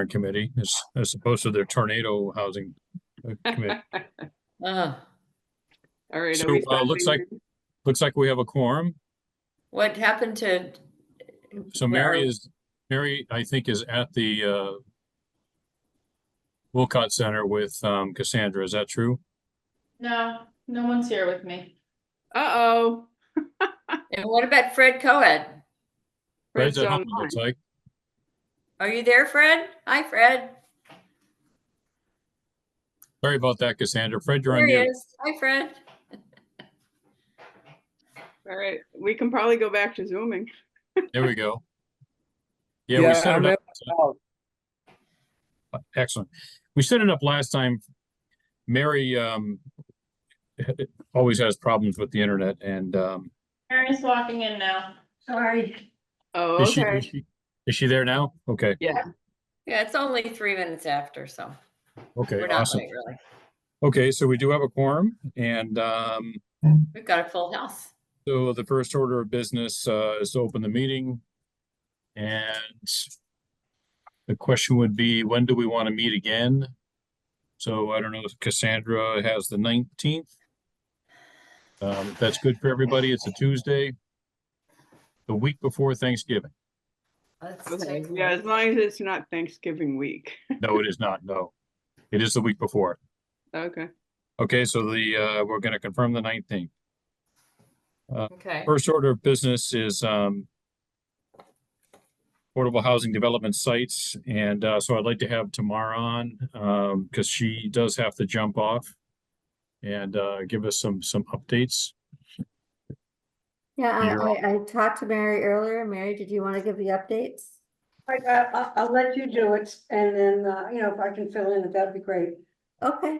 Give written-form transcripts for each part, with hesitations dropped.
committee as opposed to their tornado housing committee. Uh, All right, So are we looks like we have a quorum. what happened to? So Mary, I think, is at the Wilcott Center with Cassandra. Is that true? No, no one's here with me. Uh-oh. And what about Fred Coed? Fred's Fred's at home, online. looks like. Are you there, Fred? Hi, Fred. Sorry about that, Cassandra. Fred, you're There on he mute. is. Hi, Fred. All right, we can probably go back to Zooming. There we go. Yeah, we set it up. Excellent. We set it up last time. Mary always has problems with the internet, and Mary's walking in now. Sorry. Oh, is okay. she there now? Okay. Yeah. Yeah, it's only 3 minutes after, so Okay, we're not awesome. late, really. Okay, so we do have a quorum, and We've got a full house. so the first order of business is to open the meeting. And the question would be, when do we want to meet again? So I don't know if Cassandra has the 19th. If that's good for everybody, it's a Tuesday, the week before Thanksgiving. Let's Okay, take a yeah, look. as long as it's not Thanksgiving week. No, it is not. No, it is the week before. Okay. Okay, so we're going to confirm the 19th. Okay. First order of business is affordable housing development sites. And so I'd like to have Tamara on because she does have to jump off and give us some updates. Yeah, You're I talked to Mary earlier. Mary, did you want to give the updates? I'll let you do it, and then, if I can fill in, that'd be great. Okay.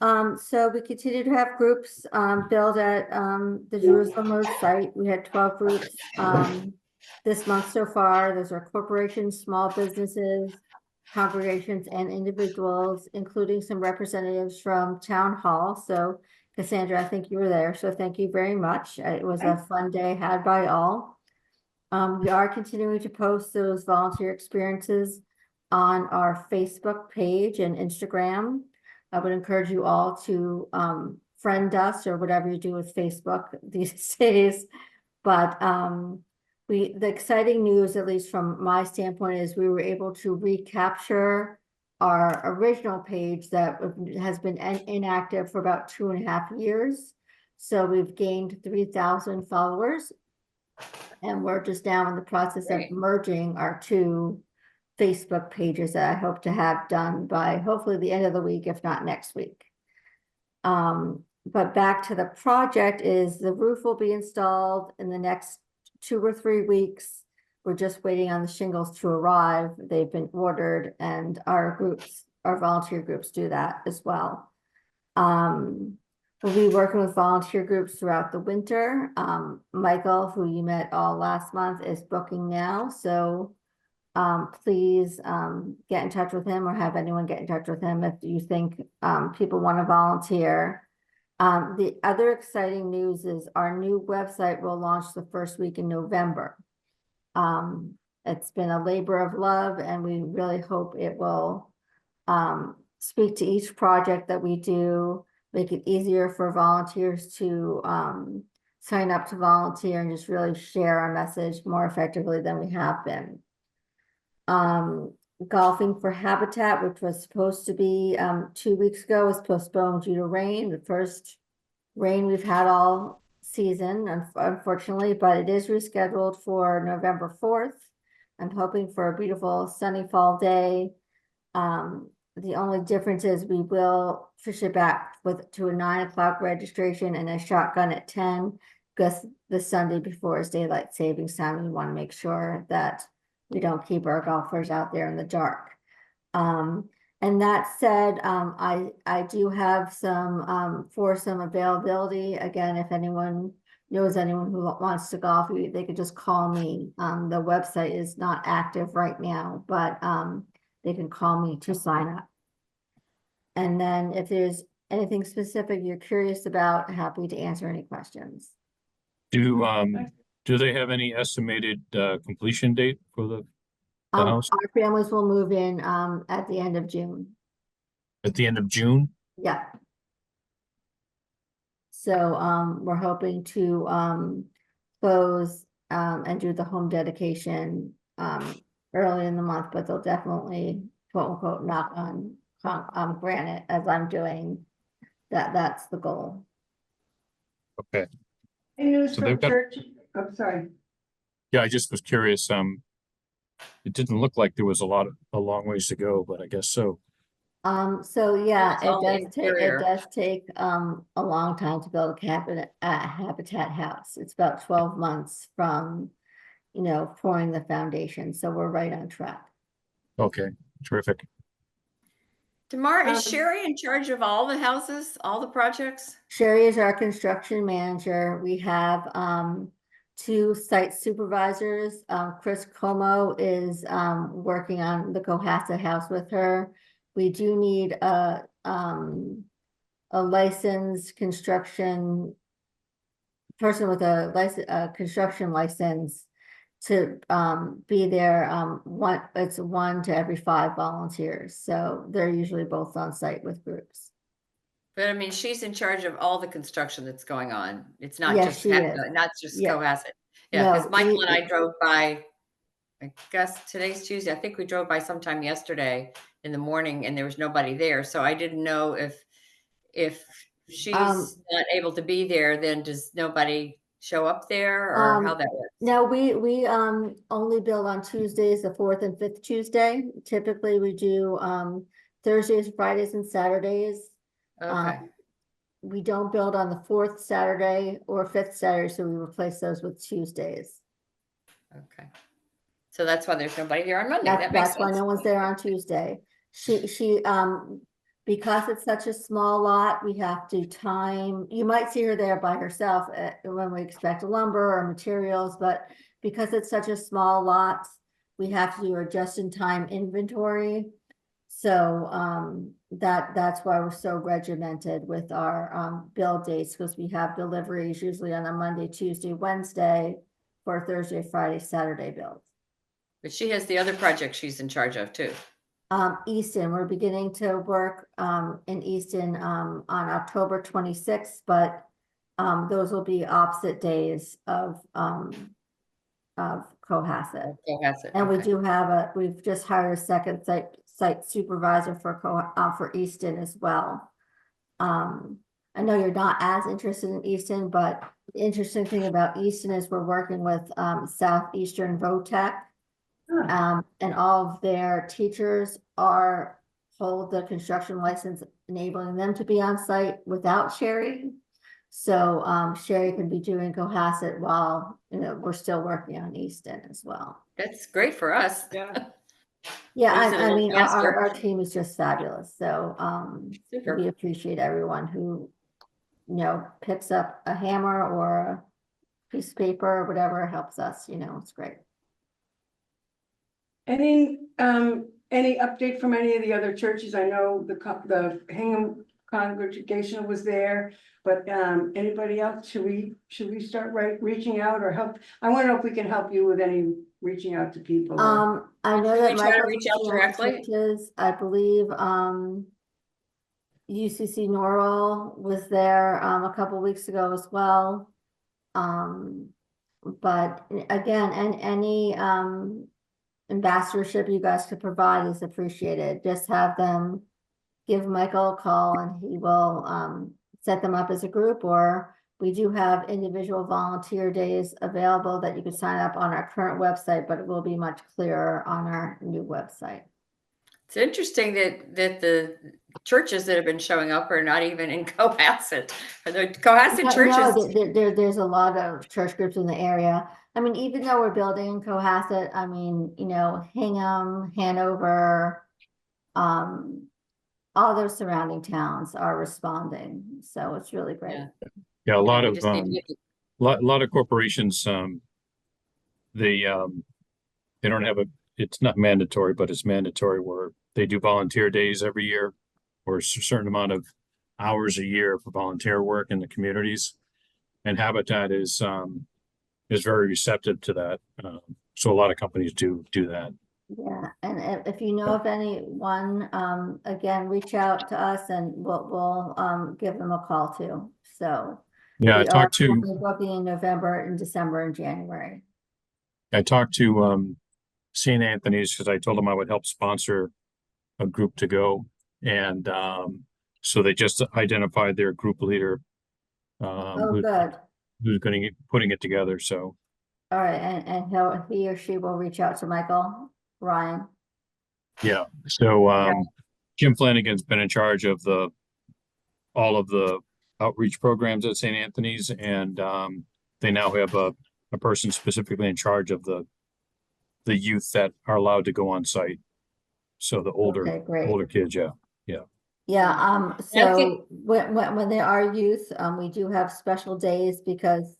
So we continue to have groups, build at, the Jerusalem Road site. We had 12 groups, this month so far. Those are corporations, small businesses, congregations, and individuals, including some representatives from Town Hall. So Cassandra, I think you were there, so thank you very much. It was a fun day had by all. We are continuing to post those volunteer experiences on our Facebook page and Instagram. I would encourage you all to friend us or whatever you do with Facebook these days. But the exciting news, at least from my standpoint, is we were able to recapture our original page that has been inactive for about 2.5 years. So we've gained 3,000 followers, and we're just now in the process of merging our two Facebook pages that I hope to have done by hopefully the end of the week, if not next week. But back to the project is the roof will be installed in the next 2 or 3 weeks. We're just waiting on the shingles to arrive. They've been ordered, and our volunteer groups do that as well. We'll be working with volunteer groups throughout the winter. Michael, who you met all last month, is booking now. So please get in touch with him or have anyone get in touch with him if you think people want to volunteer. The other exciting news is our new website will launch the first week in November. It's been a labor of love, and we really hope it will speak to each project that we do, make it easier for volunteers to sign up to volunteer and just really share our message more effectively than we have been. Golfing for Habitat, which was supposed to be 2 weeks ago, was postponed due to rain. The first rain we've had all season, unfortunately, but it is rescheduled for November 4th. I'm hoping for a beautiful sunny fall day. The only difference is we will push it back to a 9 o'clock registration and a shotgun at 10, because the Sunday before is daylight savings time. We want to make sure that we don't keep our golfers out there in the dark. And that said, I do have some availability. Again, if anyone knows anyone who wants to golf, they could just call me. The website is not active right now, but they can call me to sign up. And then if there's anything specific you're curious about, happy to answer any questions. Do they have any estimated completion date for the? house Our families will move in, at the end of June. at the end of June? Yeah. So, we're hoping to, close, and do the home dedication, early in the month, but they'll definitely, quote unquote, knock on, granite as I'm doing. That's the goal. Okay. Any news So they've from got- church? I'm sorry. Yeah, I just was curious. It didn't look like there was a long ways to go, but I guess so. So yeah, It's all it interior. does take, a long time to build a Habitat house. It's about 12 months from, pouring the foundation, so we're right on track. Okay, terrific. Tamara, is Um, Sherry in charge of all the houses, all the projects? Sherry is our construction manager. We have, 2 site supervisors. Chris Como is, working on the Cohasset house with her. We do need a licensed construction person with a construction license to, be there. It's 1 to every 5 volunteers. So they're usually both on site with groups. But I mean, she's in charge of all the construction that's going on. It's not Yes, just, she is. not just Yeah. Cohasset. Yeah, because No, Michael and I drove by, I guess today's Tuesday. I think we drove by sometime yesterday in the morning and there was nobody there. So I didn't know if she's not able to be there, then does nobody show up there or how that works? No, we only build on Tuesdays, the 4th and 5th Tuesday. Typically, we do Thursdays, Fridays, and Saturdays. Okay, We don't build on the 4th Saturday or 5th Saturday, so we replace those with Tuesdays. okay. So that's why there's nobody here on Monday. That makes That's why sense. no one's there on Tuesday. She because it's such a small lot, we have to time, you might see her there by herself when we expect lumber or materials, but because it's such a small lot, we have to do a just-in-time inventory. So, that's why we're so regimented with our, build dates, because we have deliveries usually on a Monday, Tuesday, Wednesday for Thursday, Friday, Saturday builds. But she has the other project she's in charge of too. Easton, we're beginning to work, in Easton, on October 26th, but, those will be opposite days of Cohasset. Cohasset, And we okay. do have we've just hired a second site supervisor for Easton as well. I know you're not as interested in Easton, but the interesting thing about Easton is we're working with, Southeastern VOTEC. And all of their teachers hold the construction license, enabling them to be on site without Sherry. So, Sherry can be doing Cohasset while, we're still working on Easton as well. That's great for us. Yeah. Yeah, Makes it a I little mean, faster. our team is just fabulous. So, Super. we appreciate everyone who, picks up a hammer or a piece of paper or whatever helps us, it's great. Any update from any of the other churches? I know the Hingham congregation was there, but, anybody else? Should we start reaching out or help? I want to know if we can help you with any reaching out to people. I know Can that we try to Michael's reach out looking at directly? churches. I believe, UCC Norwell was there, a couple weeks ago as well. But again, and any, ambassadorship you guys could provide is appreciated. Just have them give Michael a call and he will, set them up as a group, or we do have individual volunteer days available that you can sign up on our current website, but it will be much clearer on our new website. It's interesting that the churches that have been showing up are not even in Cohasset. The Cohasset No, churches. there's a lot of church groups in the area. I mean, even though we're building in Cohasset, I mean, Hingham, Hanover, all those surrounding towns are responding. So it's really great. Yeah. Yeah, a lot We of, just need to get- lot of corporations, they don't have it's not mandatory, but it's mandatory where they do volunteer days every year or a certain amount of hours a year for volunteer work in the communities. And Habitat is very receptive to that. So a lot of companies do that. Yeah, and if you know of anyone, again, reach out to us and we'll give them a call too. So Yeah, we are booking in November and December and January. I talked to St. Anthony's because I told them I would help sponsor a group to go. And so they just identified their group leader Oh, who, good. who's going to putting it together. So All right, and he or she will reach out to Michael Ryan. yeah. So Jim Flanagan's been in charge of all of the outreach programs at St. Anthony's, and they now have a person specifically in charge of the youth that are allowed to go on site. So the Okay, great. older kids, yeah. Yeah, I so think- when there are youth, we do have special days because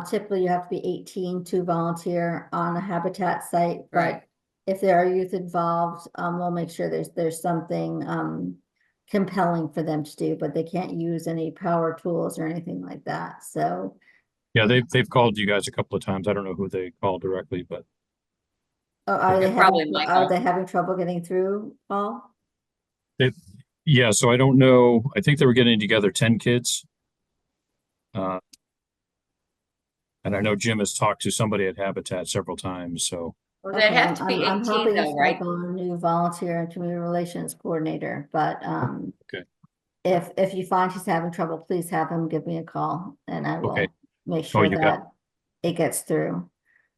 typically you have to be 18 to volunteer on a habitat site, but Right. if there are youth involved, we'll make sure there's something compelling for them to do, but they can't use any power tools or anything like that. So Yeah, they've called you guys a couple of times. I don't know who they called directly, but are they Probably having, Michael. are they having trouble getting through, Paul? yeah, so I don't know. I think they were getting together 10 kids. And I know Jim has talked to somebody at Habitat several times, so Well, they have to be I'm 18 hoping though, it's right? Michael, our new volunteer and community relations coordinator, but okay. if you find he's having trouble, please have him give me a call and I will Okay. make sure you got that it gets through.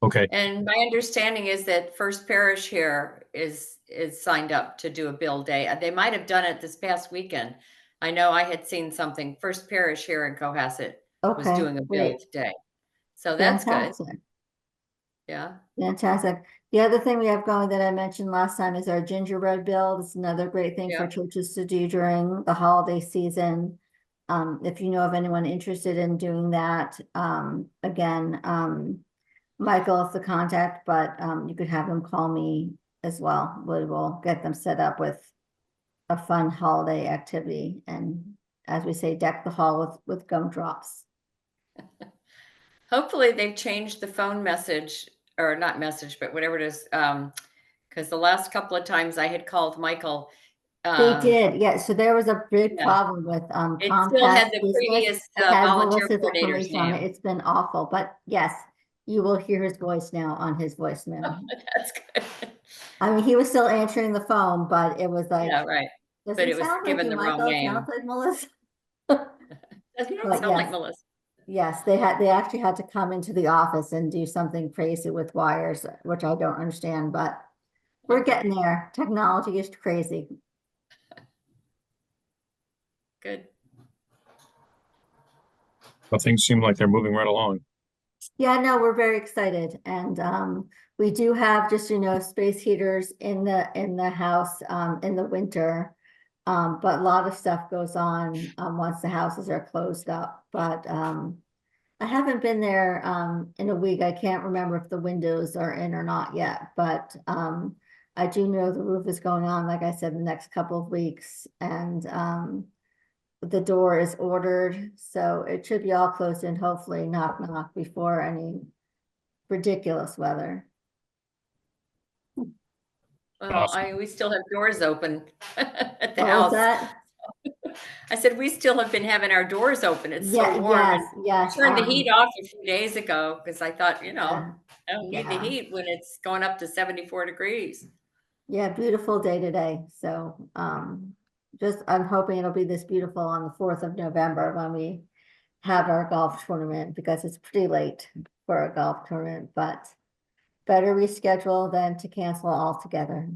Okay. And my understanding is that First Parish here is signed up to do a bill day. They might have done it this past weekend. I know I had seen something, First Parish here in Cohasset was Okay, doing a great. build day. So that's good. Fantastic. Yeah. Fantastic. The other thing we have going that I mentioned last time is our gingerbread build. It's another great thing for Yeah. churches to do during the holiday season. If you know of anyone interested in doing that, again, Michael is the contact, but you could have him call me as well. We will get them set up with a fun holiday activity and, as we say, deck the hall with gumdrops. Hopefully they've changed the phone message or not message, but whatever it is. Because the last couple of times I had called Michael. They did, yeah. So there was a big Yeah. problem with It still had Comcast the Business. previous It had volunteer Melissa's coordinator's information on it. name. It's been awful, but yes, you will hear his voice now on his voicemail. That's good. I mean, he was still answering the phone, but it was like, Yeah, right. does But it it was sound like given you, the wrong Michael? It name. sounds like Melissa. Doesn't it But sound like yes. Melissa? Yes, they actually had to come into the office and do something crazy with wires, which I don't understand, but we're getting there. Technology is crazy. Good. But things seem like they're moving right along. Yeah, no, we're very excited and we do have, just, you know, space heaters in the house in the winter. But a lot of stuff goes on once the houses are closed up. But I haven't been there in a week. I can't remember if the windows are in or not yet, but I do know the roof is going on, like I said, the next couple of weeks, and the door is ordered, so it should be all closed in, hopefully, knock knock, before any ridiculous weather. Well, Awesome. we still have doors open at the What house. was that? I said, we still have been having our doors open. It's Yeah, so warm. yes, yes. Turned the heat off a few days ago because I thought, you know, Yeah, I don't need the yeah. heat when it's going up to 74 degrees. Yeah, beautiful day today. So just I'm hoping it'll be this beautiful on the 4th of November when we have our golf tournament, because it's pretty late for a golf tournament, but better reschedule than to cancel altogether.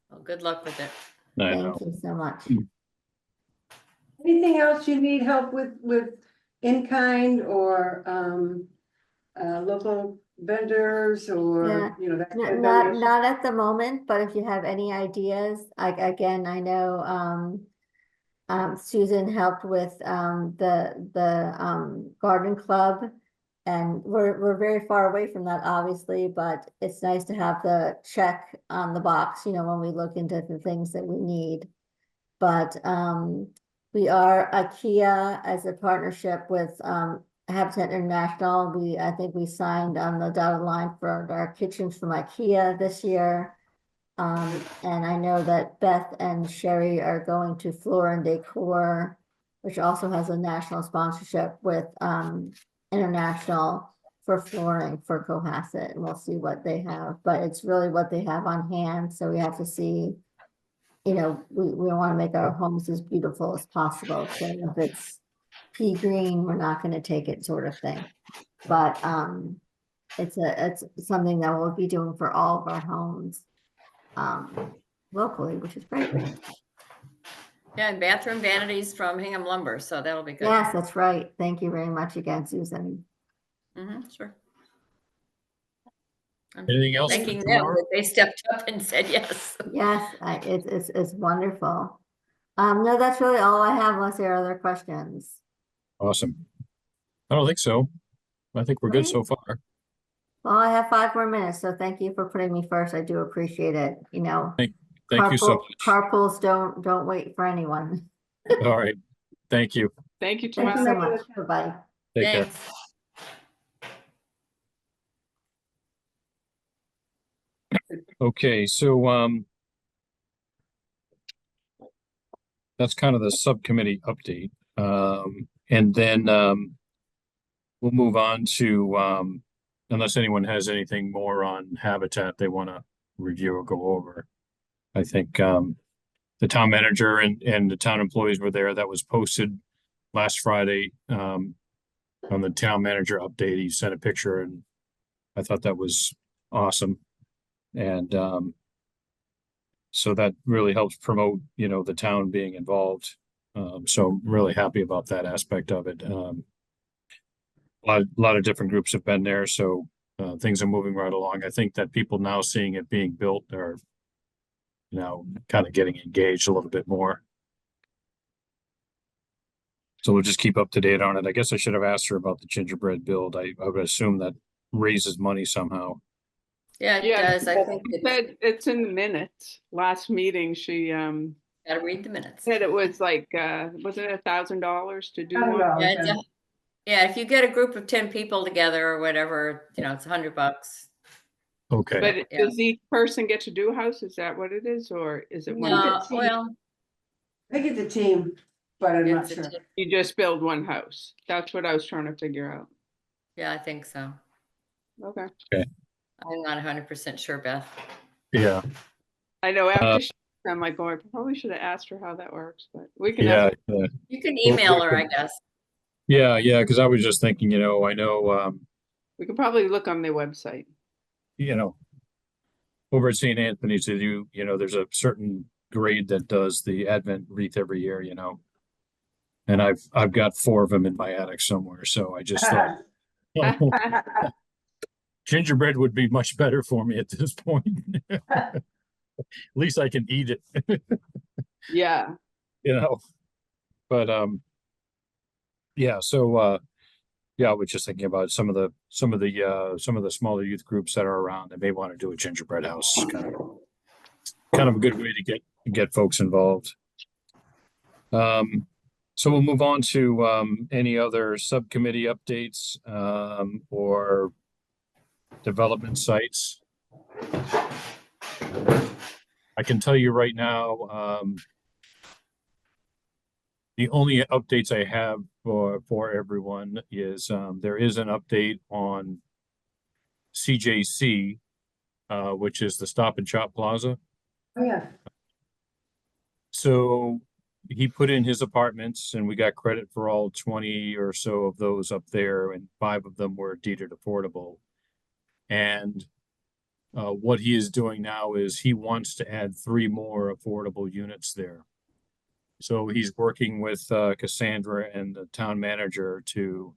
Well, good luck with it. I know. Thank you so much. Anything else you need help with in kind or local vendors or, Yeah. you know, that kind of Not donation? not at the moment, but if you have any ideas, again, I know Susan helped with the garden club, and we're very far away from that, obviously, but it's nice to have the check on the box, you know, when we look into the things that we need. But we are IKEA as a partnership with Habitat International, I think we signed on the dotted line for our kitchens from IKEA this year. And I know that Beth and Sherry are going to Floor and Decor, which also has a national sponsorship with, International for flooring for Cohasset, and we'll see what they have, but it's really what they have on hand, so we have to see. We want to make our homes as beautiful as possible, so if it's pea green, we're not gonna take it, sort of thing. But, it's something that we'll be doing for all of our homes, locally, which is great. Yeah, and bathroom vanities from Hingham Lumber, so that'll be good. Yes, that's right. Thank you very much again, Susan. Sure. I'm Anything else for thanking them tomorrow? that they stepped up and said yes. Yes, it's wonderful. No, that's really all I have unless there are other questions. Awesome. I don't think so. I think we're good Great. so far. Well, I have 5 more minutes, so thank you for putting me first. I do appreciate it, Thank you so much. Carpools don't wait for anyone. All right. Thank you. Thank you, Thank you Tamara. so much. Bye-bye. Take care. Thanks. Okay, so that's kind of the subcommittee update. And then we'll move on to unless anyone has anything more on Habitat they want to review or go over. I think the town manager and the town employees were there. That was posted last Friday on the town manager update. He sent a picture and I thought that was awesome. And so that really helps promote, the town being involved. So I'm really happy about that aspect of it. A lot of different groups have been there, so things are moving right along. I think that people now seeing it being built are now kind of getting engaged a little bit more. So we'll just keep up to date on it. I guess I should have asked her about the gingerbread build. I would assume that raises money somehow. Yeah, it Yeah, does. I think She said it's in the minutes. Last meeting, she gotta read the minutes. said it was like, wasn't it $1,000 to do I don't one? know. Yeah, yeah, if you get a group of 10 people together or whatever, it's $100. Okay. But Yeah. does each person get to do a house? Is that what it is, or is it one? No, team. well, I think it's a team, but I'm not it's a sure. tip. You just build one house? That's what I was trying to figure out. Yeah, I think so. Okay. I'm not 100% sure, Beth. Yeah. I know after I'm like, oh, I probably should have asked her how that works, but we can Yeah. ask. Yeah. You can email her, I guess. Yeah. Because I was just thinking, I know, We could probably look on their website. over at St. Anthony's, they do, there's a certain grade that does the Advent wreath every year, and I've got 4 of them in my attic somewhere. So I just thought gingerbread would be much better for me at this point. At least I can eat it, Yeah. but yeah. So yeah, I was just thinking about some of the smaller youth groups that are around that may want to do a gingerbread house. Kind of a good way to get folks involved. So we'll move on to any other subcommittee updates or development sites. I can tell you right now, the only updates I have for everyone is there is an update on CJC, which is the Stop and Shop Plaza. Oh, yeah. So he put in his apartments and we got credit for all 20 or so of those up there, and 5 of them were deeded affordable. And what he is doing now is he wants to add 3 more affordable units there. So he's working with Cassandra and the town manager to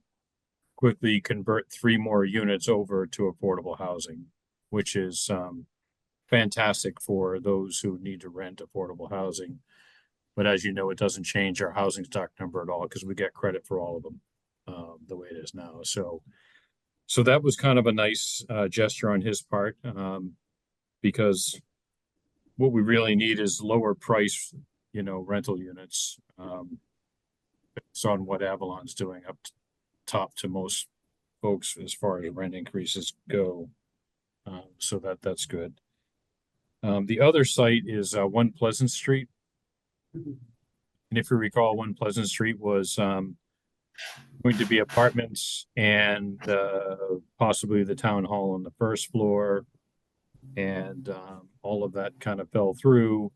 quickly convert 3 more units over to affordable housing, which is fantastic for those who need to rent affordable housing. But as you know, it doesn't change our housing stock number at all because we get credit for all of them the way it is now. So that was kind of a nice gesture on his part, because what we really need is lower price, rental units, based on what Avalon's doing up top to most folks as far as rent increases go. So that's good. The other site is 1 Pleasant Street. And if you recall, 1 Pleasant Street was going to be apartments and possibly the town hall on the first floor. And all of that kind of fell through.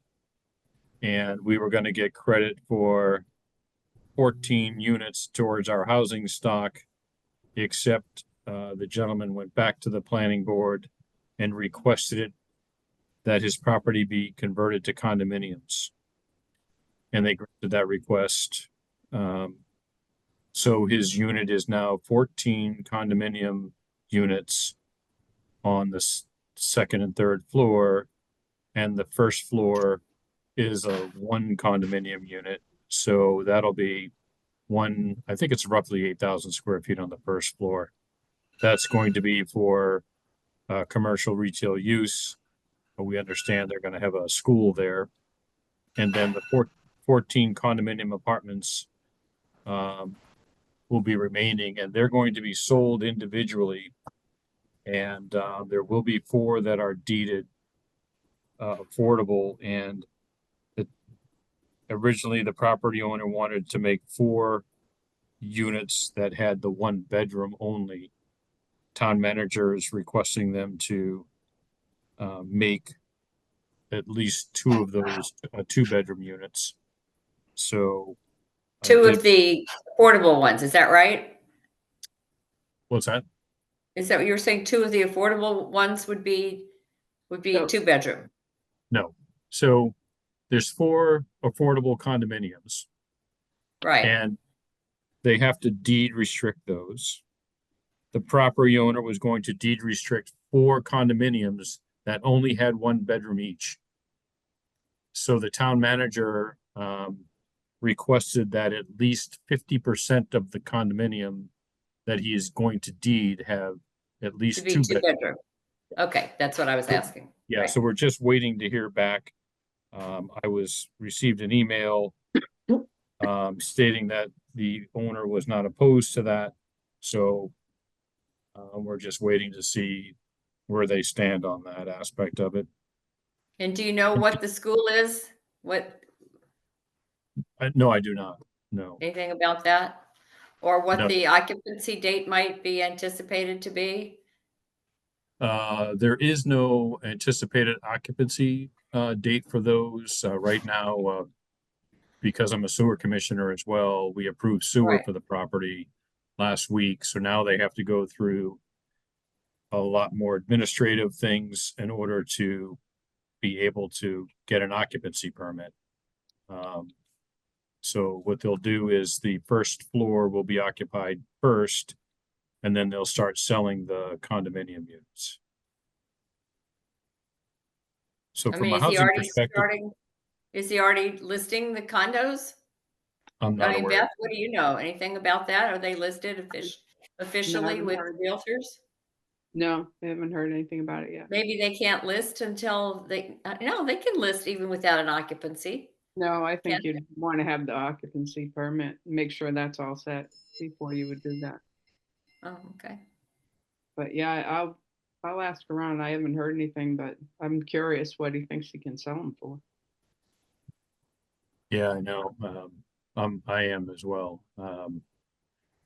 And we were going to get credit for 14 units towards our housing stock, except the gentleman went back to the planning board and requested it that his property be converted to condominiums. And they granted that request. So his unit is now 14 condominium units on the second and third floor. And the first floor is a 1 condominium unit. So that'll be I think it's roughly 8,000 square feet on the first floor. That's going to be for commercial retail use. But we understand they're going to have a school there. And then the 14 condominium apartments will be remaining, and they're going to be sold individually. And there will be 4 that are deeded affordable. And originally the property owner wanted to make 4 units that had the 1 bedroom only. Town manager is requesting them to make at least 2 of those 2-bedroom units. So 2 of the affordable ones, is that right? what's that? Is that what you were saying? 2 of the affordable ones would be No. 2-bedroom? No. So there's 4 affordable condominiums, Right. and they have to deed restrict those. The property owner was going to deed restrict 4 condominiums that only had 1 bedroom each. So the town manager requested that at least 50% of the condominium that he is going to deed have at To least be 2 2 bedrooms. bedroom. Okay, that's what I was asking. Yeah, Right. so we're just waiting to hear back. I received an email stating that the owner was not opposed to that. So we're just waiting to see where they stand on that aspect of it. And do you know what the school is? No, I do not. No. Anything about that? Or what No. the occupancy date might be anticipated to be? There is no anticipated occupancy date for those right now. Because I'm a sewer commissioner as well, we approved sewer Right. for the property last week. So now they have to go through a lot more administrative things in order to be able to get an occupancy permit. So what they'll do is the first floor will be occupied first, and then they'll start selling the condominium units. So I from mean, a is he housing already perspective, starting? Is he already listing the condos? I'm I not mean, aware. Beth, what do you know? Anything about that? Are they listed officially haven't with heard. realtors? No, I haven't heard anything about it yet. Maybe they can't list until no, they can list even without an occupancy. No, I think Can't you'd want to have the occupancy permit, make sure that's all set before you would do that. Oh, okay. But yeah, I'll ask around. I haven't heard anything, but I'm curious what he thinks he can sell them for. Yeah, I know. I am as well.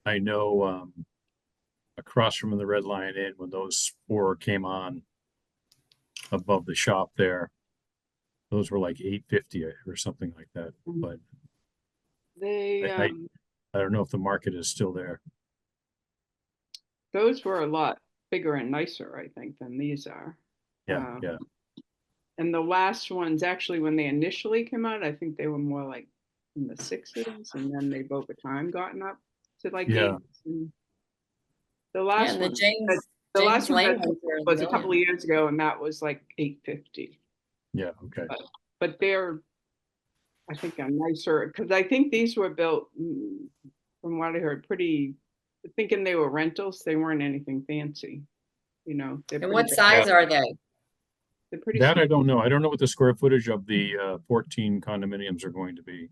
I know across from the Red Lion Inn, when those 4 came on above the shop there, those were like $850 or something like that. Mhm. But They I don't know if the market is still there. those were a lot bigger and nicer, I think, than these are. Yeah, yeah. And the last ones, actually, when they initially came out, I think they were more like in the 60s, and then they've over time gotten up to like Yeah. 80s. And the Yeah, last and the one, James last one Lane that ones are in was the a couple of millions. years ago, and that was like 850. Yeah, okay. But they're, I think, a nicer, because I think these were built, from what I heard, thinking they were rentals. They weren't anything fancy, you know. They're And pretty what big. size are they? They're pretty That small. I don't know. I don't know what the square footage of the 14 condominiums are going to be.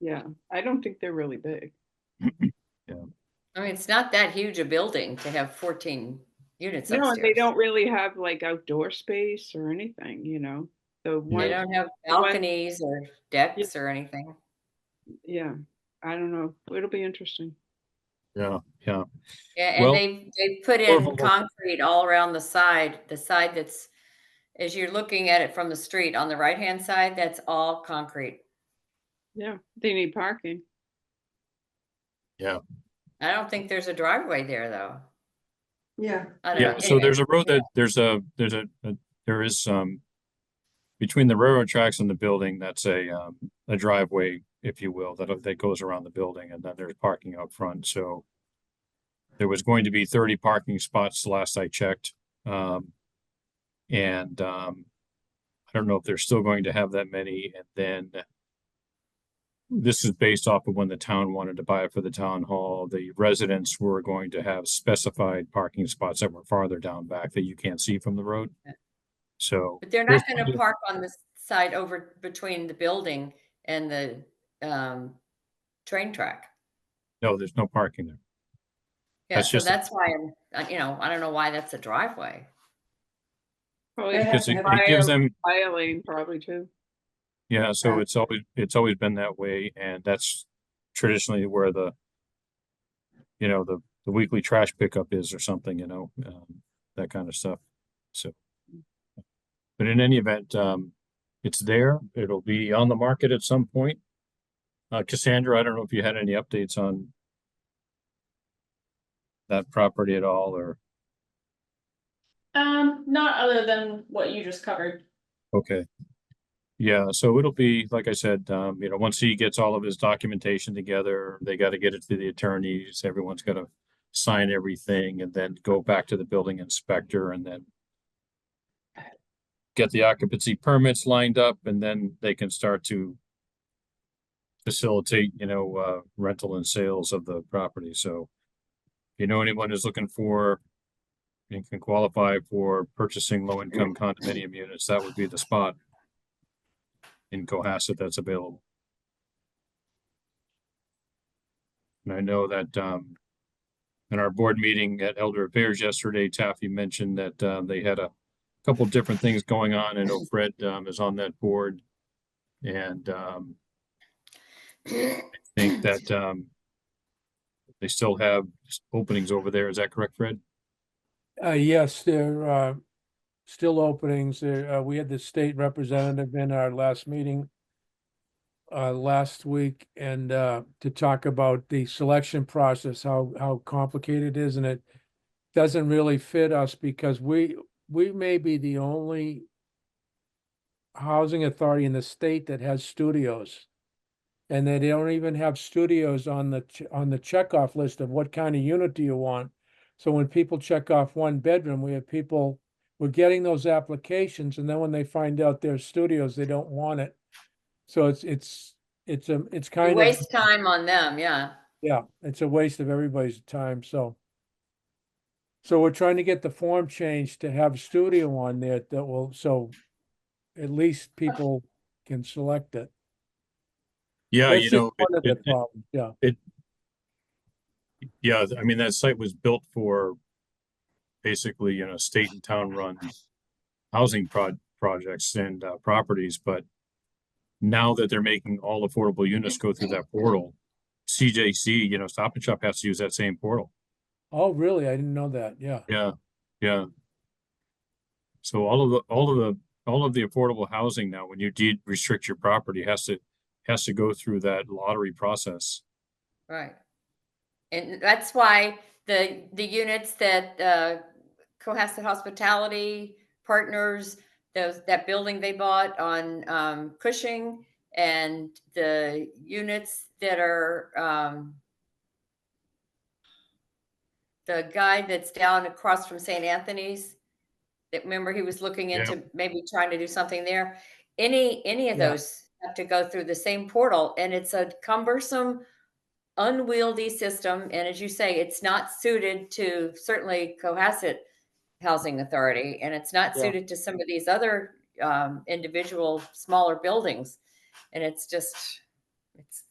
Yeah, I don't think they're really big. I mean, it's not that huge a building to have 14 units No, and they upstairs. don't really have like outdoor space or anything, you know? The They one, don't have balconies or decks or anything. yeah, I don't know. It'll be interesting. Yeah, yeah. Yeah, and Well, they put more in of a- concrete all around the side that's, as you're looking at it from the street, on the right-hand side, that's all concrete. Yeah, they need parking. Yeah, I don't think there's a driveway there, though. Yeah, I don't yeah. know. So there's Anyway, a road that there is between the railroad tracks and the building, that's a driveway, if you will, that goes around the building, and then there's parking up front. So there was going to be 30 parking spots the last I checked. And I don't know if they're still going to have that many. And then this is based off of when the town wanted to buy it for the town hall. The residents were going to have specified parking spots that were farther down back that you can't see from the road. So but they're there's not going to park on the side over between the building and the train track. no, there's no parking there. Yeah, That's so just- that's why I don't know why that's a driveway. Probably They have Because to it have it gives them, buy a lane probably too. yeah, so Yeah. it's always been that way, and that's traditionally where the weekly trash pickup is or something, that kind of stuff. So, but in any event, it's there. It'll be on the market at some point. Cassandra, I don't know if you had any updates on that property at all, or, Not other than what you just covered. okay. Yeah, so it'll be, like I said, once he gets all of his documentation together, they got to get it to the attorneys. Everyone's got to sign everything and then go back to the building inspector and then get the occupancy permits lined up, and then they can start to facilitate, rental and sales of the property. So if you know anyone who's looking for and can qualify for purchasing low-income condominium units, that would be the spot in Cohasset that's available. And I know that in our board meeting at Elder Affairs yesterday, Taffy mentioned that they had a couple different things going on. I know Fred is on that board, and I think that they still have openings over there. Is that correct, Fred? Yes, there are still openings. There, we had the state representative in our last meeting last week, and to talk about the selection process, how complicated it is, and it doesn't really fit us because we may be the only housing authority in the state that has studios. And they don't even have studios on the checkoff list of what kind of unit do you want. So when people check off one bedroom, we're getting those applications, and then when they find out there's studios, they don't want it. So it's You kind of, waste time on them, yeah. yeah, it's a waste of everybody's time, so. So we're trying to get the form changed to have studio on there that will, so at least people can select it. Yeah, That's just one of the problems, yeah. Yeah, I mean, that site was built for basically, state and town run housing projects and properties, but now that they're making all affordable units go through that portal, CJC, Stop and Shop has to use that same portal. Oh, really? I didn't know that, yeah. Yeah, yeah. So all of the affordable housing now, when you deed restrict your property, has to go through that lottery process. Right. And that's why the units that Cohasset Hospitality Partners, that building they bought on Cushing, and the units that are the guy that's down across from St. Anthony's, that remember he was looking into maybe trying to do something there. Any of Yeah. those have to go through the same portal, and it's a cumbersome, unwieldy system. And as you say, it's not suited to certainly Cohasset Housing Authority, and it's not Yeah. suited to some of these other individual smaller buildings. And it's just,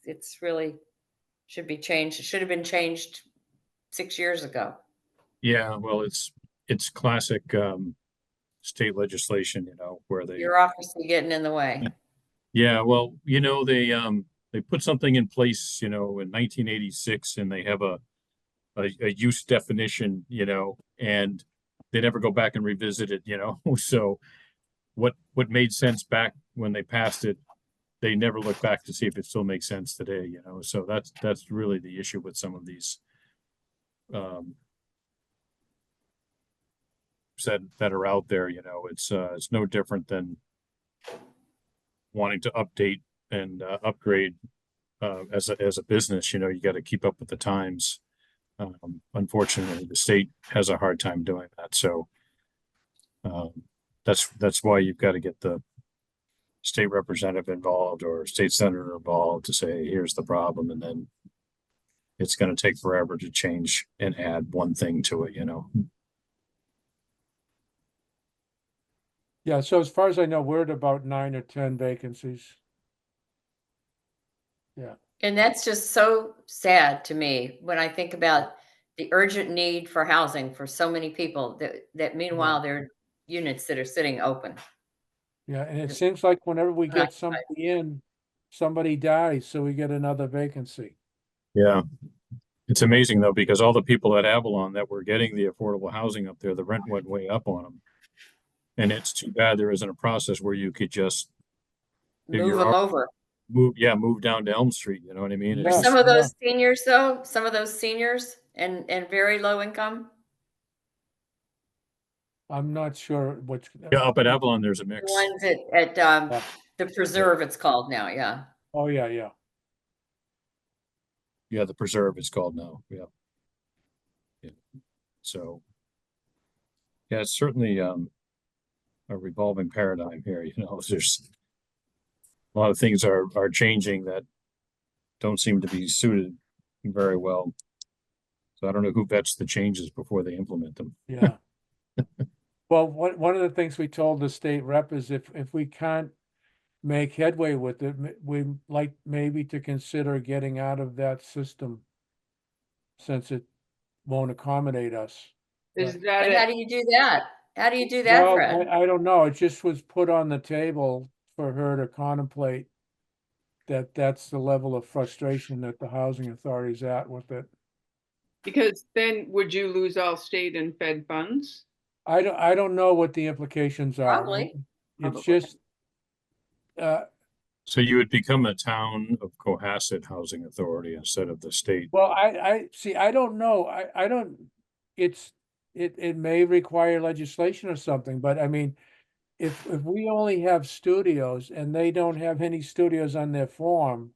it's really should be changed. It should have been changed 6 years ago. Yeah, well, it's classic state legislation, where they, Bureaucracy getting in the way. yeah, well, they put something in place, in 1986, and they have a use definition, and they never go back and revisit it, So what made sense back when they passed it, they never look back to see if it still makes sense today, So that's really the issue with some of these that are out there, it's no different than wanting to update and upgrade as a business, you got to keep up with the times. Unfortunately, the state has a hard time doing that. So that's why you've got to get the state representative involved or state senator involved to say, here's the problem. And then it's going to take forever to change and add one thing to it, Yeah, so as far as I know, we're at about 9 or 10 vacancies. And that's just so sad to me when I think about the urgent need for housing for so many people that meanwhile there are units that are sitting open. Yeah, and it Yes. seems like whenever we Right. get somebody in, somebody dies, so we get another vacancy. Yeah. It's amazing though, because all the people at Avalon that were getting the affordable housing up there, the rent went way up on them. And it's too bad there isn't a process where you could just If Move you're them al- over. move down to Elm Street, you know what I mean? Yeah. It's Some of Yeah. those seniors though, some of those seniors and very low income, I'm not sure which. yeah, up at Avalon, there's a the mix. ones at Yeah. the preserve it's called now, yeah. Oh, yeah, yeah. Yeah, the preserve it's called now. Yeah. Yeah. So yeah, it's certainly a revolving paradigm here, there's a lot of things are changing that don't seem to be suited very well. So I don't know who vets the changes before they implement them. Yeah. Well, one of the things we told the state rep is if we can't make headway with it, we like maybe to consider getting out of that system since it won't accommodate us. Is But- that But how it? do you do that? How do you do that, Well, Fred? I don't know. It just was put on the table for her to contemplate that's the level of frustration that the housing authority's at with it. Because then would you lose all state and Fed funds? I don't know what the implications are. Probably. It's Probably. just, So you would become a town of Cohasset Housing Authority instead of the state. well, I see, I don't know. I don't, it may require legislation or something, but I mean, if we only have studios and they don't have any studios on their form,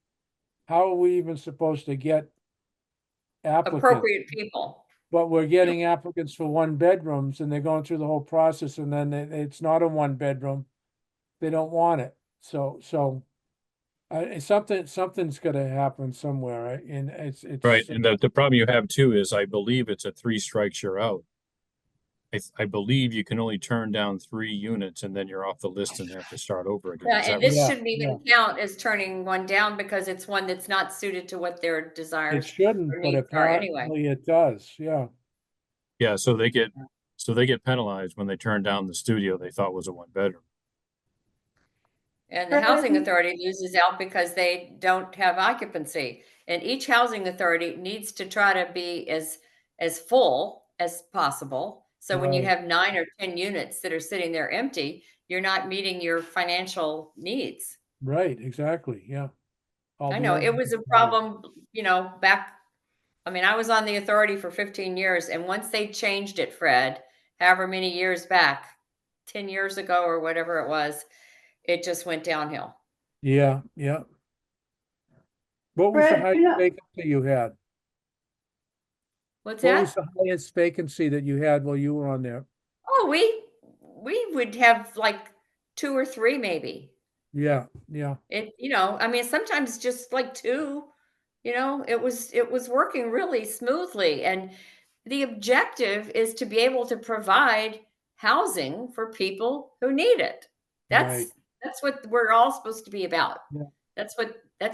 how are we even supposed to get applicants? Appropriate people. But we're getting applicants for 1 bedrooms and they're going through the whole process and then it's not a 1 bedroom. They don't want it. So, something's gonna happen somewhere, right? And it's. Right, and the problem you have too is I believe it's a 3 strikes, you're out. I believe you can only turn down 3 units and then you're off the list and have to start over again. Yeah, Is that and right? this Yeah, shouldn't even count as turning one down because it's one that's not suited to what their It desires. shouldn't, or but needs are anyway. apparently it does, yeah. Yeah, so they get penalized when they turn down the studio they thought was a 1 bedroom. And the housing authority loses out because they don't have occupancy. And each housing authority needs to try to be as full as possible. So when you Right. have 9 or 10 units that are sitting there empty, you're not meeting your financial needs. Right, exactly, yeah. All I the know other it was a problem, back, I mean, I was on the authority for 15 years and once they changed it, Fred, however many years back, 10 years ago or whatever it was, it just went downhill. Yeah, yeah. What was the Fred, highest vacancy you had? What's What that? was the highest vacancy that you had while you were on there? Oh, we would have like 2 or 3 maybe. Yeah, yeah, I mean, sometimes just like 2, it was working really smoothly. And the objective is to be able to provide housing for people who need it. Right. That's what we're all supposed to be about. Yeah. That's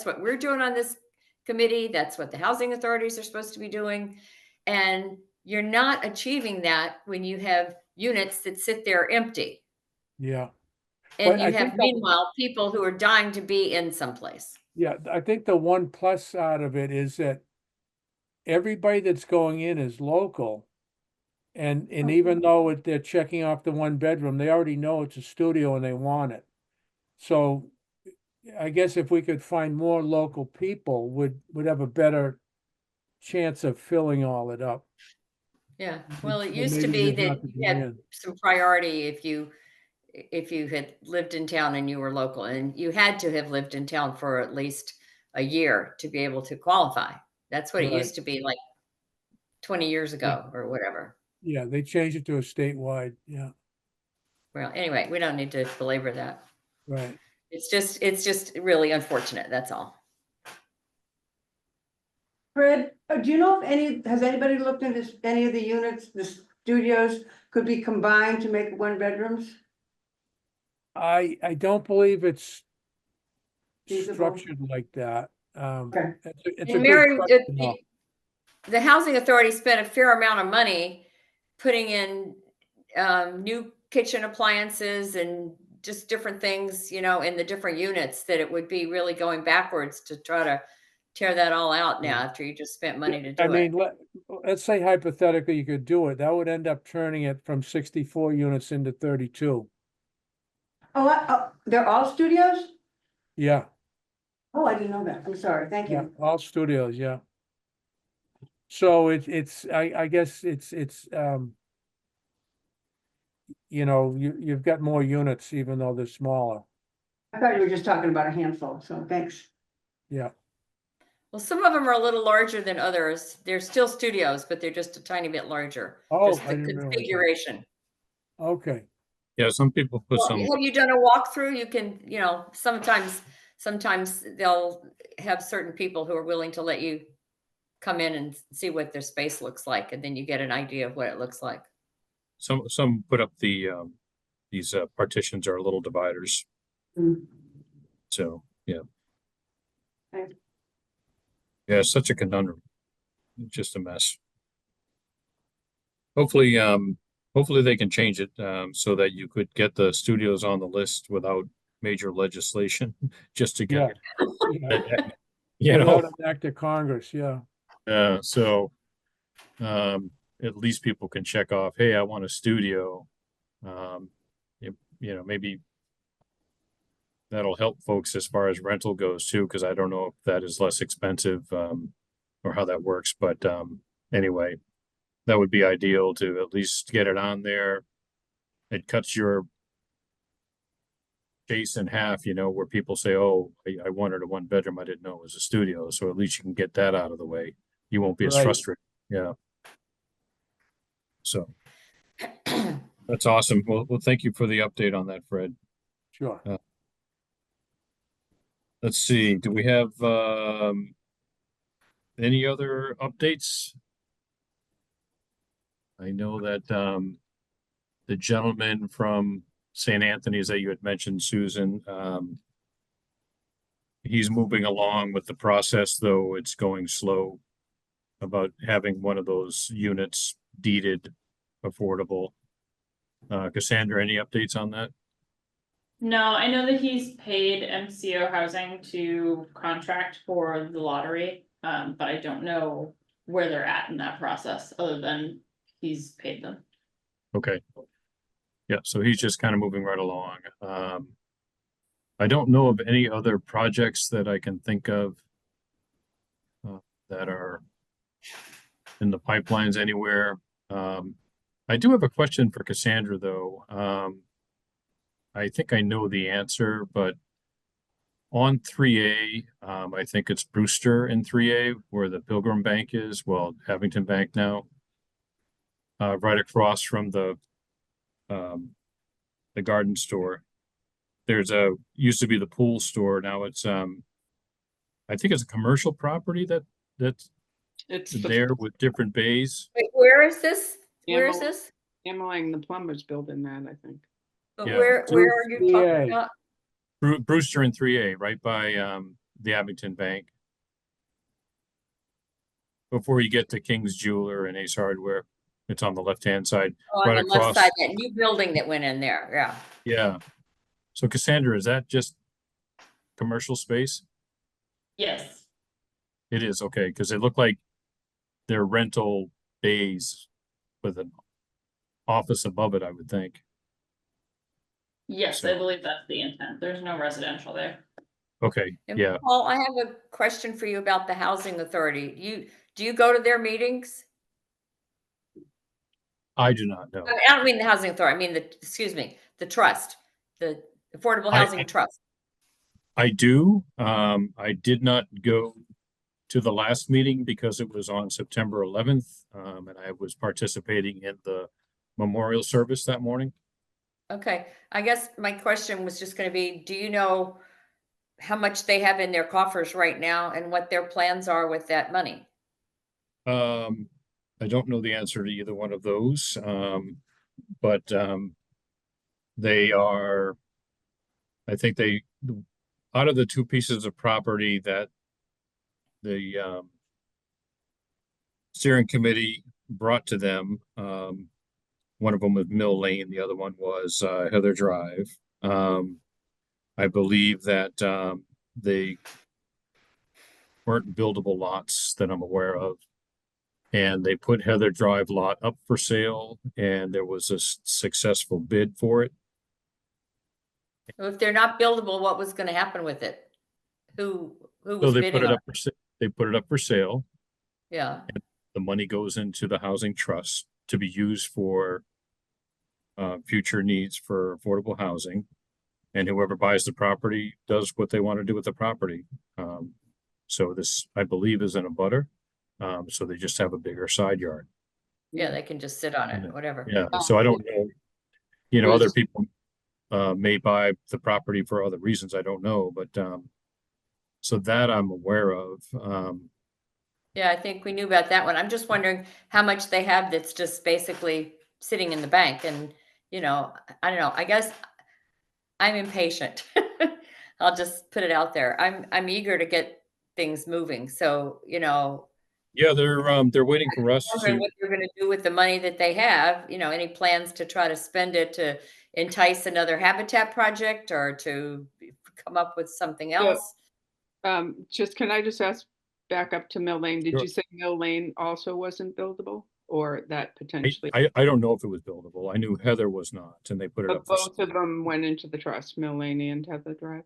what we're doing on this committee. That's what the housing authorities are supposed to be doing. And you're not achieving that when you have units that sit there empty. Yeah. And But I you have think that- meanwhile people who are dying to be in someplace. Yeah, I think the one plus side of it is that everybody that's going in is local. And even though they're checking off the 1 bedroom, they already know it's a studio and they want it. So I guess if we could find more local people, would have a better chance of filling all it up. Yeah, well, it So used to maybe be there's not that to you be had in. some priority if you had lived in town and you were local, and you had to have lived in town for at least a year to be able to qualify. That's what it Right. used to be like 20 years ago or whatever. Yeah, they changed it to a statewide, yeah, Well, anyway, we don't need to belabor that. right. It's just really unfortunate, that's all. Fred, do you know if has anybody looked into any of the units, the studios could be combined to make 1 bedrooms? I don't believe it's Feasible. structured like that. Okay. It's a And good Mary, question, though. the housing authority spent a fair amount of money putting in new kitchen appliances and just different things, in the different units, that it would be really going backwards to try to tear that all out now after you just spent money to do I it. mean, let's say hypothetically you could do it, that would end up turning it from 64 units into 32. Oh, they're all studios? Yeah, Oh, I didn't know that. I'm sorry. Thank yeah, you. all studios, yeah. So I guess it's you've got more units even though they're smaller. I thought you were just talking about a handful, so thanks. Yeah, Well, some of them are a little larger than others. They're still studios, but they're just a tiny bit larger. Oh, Just I the didn't realize that. configuration. okay, Yeah, some people put Well, some, have you done a walkthrough? You can, sometimes they'll have certain people who are willing to let you come in and see what their space looks like, and then you get an idea of what it looks like. some put up these partitions are little dividers. Mm. So, yeah. Okay. Yeah, it's such a conundrum. It's just a mess. Hopefully, hopefully they can change it, so that you could get the studios on the list without major legislation, just to yeah. get, Yeah. you know, Without an act of Congress, yeah. so, at least people can check off, hey, I want a studio. Maybe that'll help folks as far as rental goes too, because I don't know if that is less expensive, or how that works, but, anyway, that would be ideal to at least get it on there. It cuts your case in half, where people say, oh, I wanted a 1 bedroom. I didn't know it was a studio. So at least you can get that out of the way. You won't be as Right. frustrated. Yeah. So that's awesome. Well, thank you for the update on that, Fred. Sure. Let's see. Do we have any other updates? I know that the gentleman from St. Anthony's that you had mentioned, Susan, he's moving along with the process, though it's going slow, about having one of those units deeded affordable. Cassandra, any updates on that? No, I know that he's paid MCO Housing to contract for the lottery, but I don't know where they're at in that process, other than he's paid them. Okay. Yeah, so he's just kind of moving right along. I don't know of any other projects that I can think of that are in the pipelines anywhere. I do have a question for Cassandra, though. I think I know the answer, but on 3A, I think it's Brewster in 3A, where the Pilgrim Bank is, well, Abington Bank now. Right across from the garden store. There's used to be the pool store. Now it's I think it's a commercial property that's It's there with different bays. Wait, where is this? Where is Ammo- this? Emmeline, the plumber's building that, I think. But Yeah. where are you Yeah. talking about? Brewster in 3A, right by the Abington Bank. before you get to King's Jeweler and Ace Hardware. It's on the left-hand side, Oh, on right the left across. side, that new building that went in there, yeah. Yeah. So Cassandra, is that just commercial space? Yes, It is, okay, because it looked like they're rental bays with an office above it, I would think. yes, I So- believe that's the intent. There's no residential there. Okay, And yeah, Paul, I have a question for you about the housing authority. Do you go to their meetings? I do not know. I don't mean the housing authority, I mean excuse me, the trust, the Affordable Housing Trust. I do. I did not go to the last meeting because it was on September 11th. And I was participating in the memorial service that morning. Okay, I guess my question was just gonna be, do you know how much they have in their coffers right now and what their plans are with that money? I don't know the answer to either one of those. But they are, I think out of the two pieces of property that the steering committee brought to them, one of them was Mill Lane, the other one was Heather Drive. I believe that they weren't buildable lots that I'm aware of. And they put Heather Drive lot up for sale, and there was a successful bid for it. If they're not buildable, what was gonna happen with it? Who So was they put bidding it on up it? they put it up for sale. Yeah, The money goes into the housing trust to be used for future needs for affordable housing. And whoever buys the property does what they want to do with the property. So this, I believe, is in a butter. So they just have a bigger side yard. yeah, they can just sit on Yeah. it, whatever. Yeah, so I don't know. You know, Was- other people may buy the property for other reasons, I don't know, but so that I'm aware of. Yeah, I think we knew about that one. I'm just wondering how much they have that's just basically sitting in the bank and, I don't know, I guess I'm impatient. I'll just put it out there. I'm eager to get things moving. So, Yeah, they're waiting for us wondering to, what they're gonna do with the money that they have, any plans to try to spend it to entice another habitat project or to come up with something else? Can I just ask back up to Mill Lane? Did Sure. you say Mill Lane also wasn't buildable or that potentially? I don't know if it was buildable. I knew Heather was not, and they put it But up for, both of them went into the trust, Mill Lane and Heather Drive?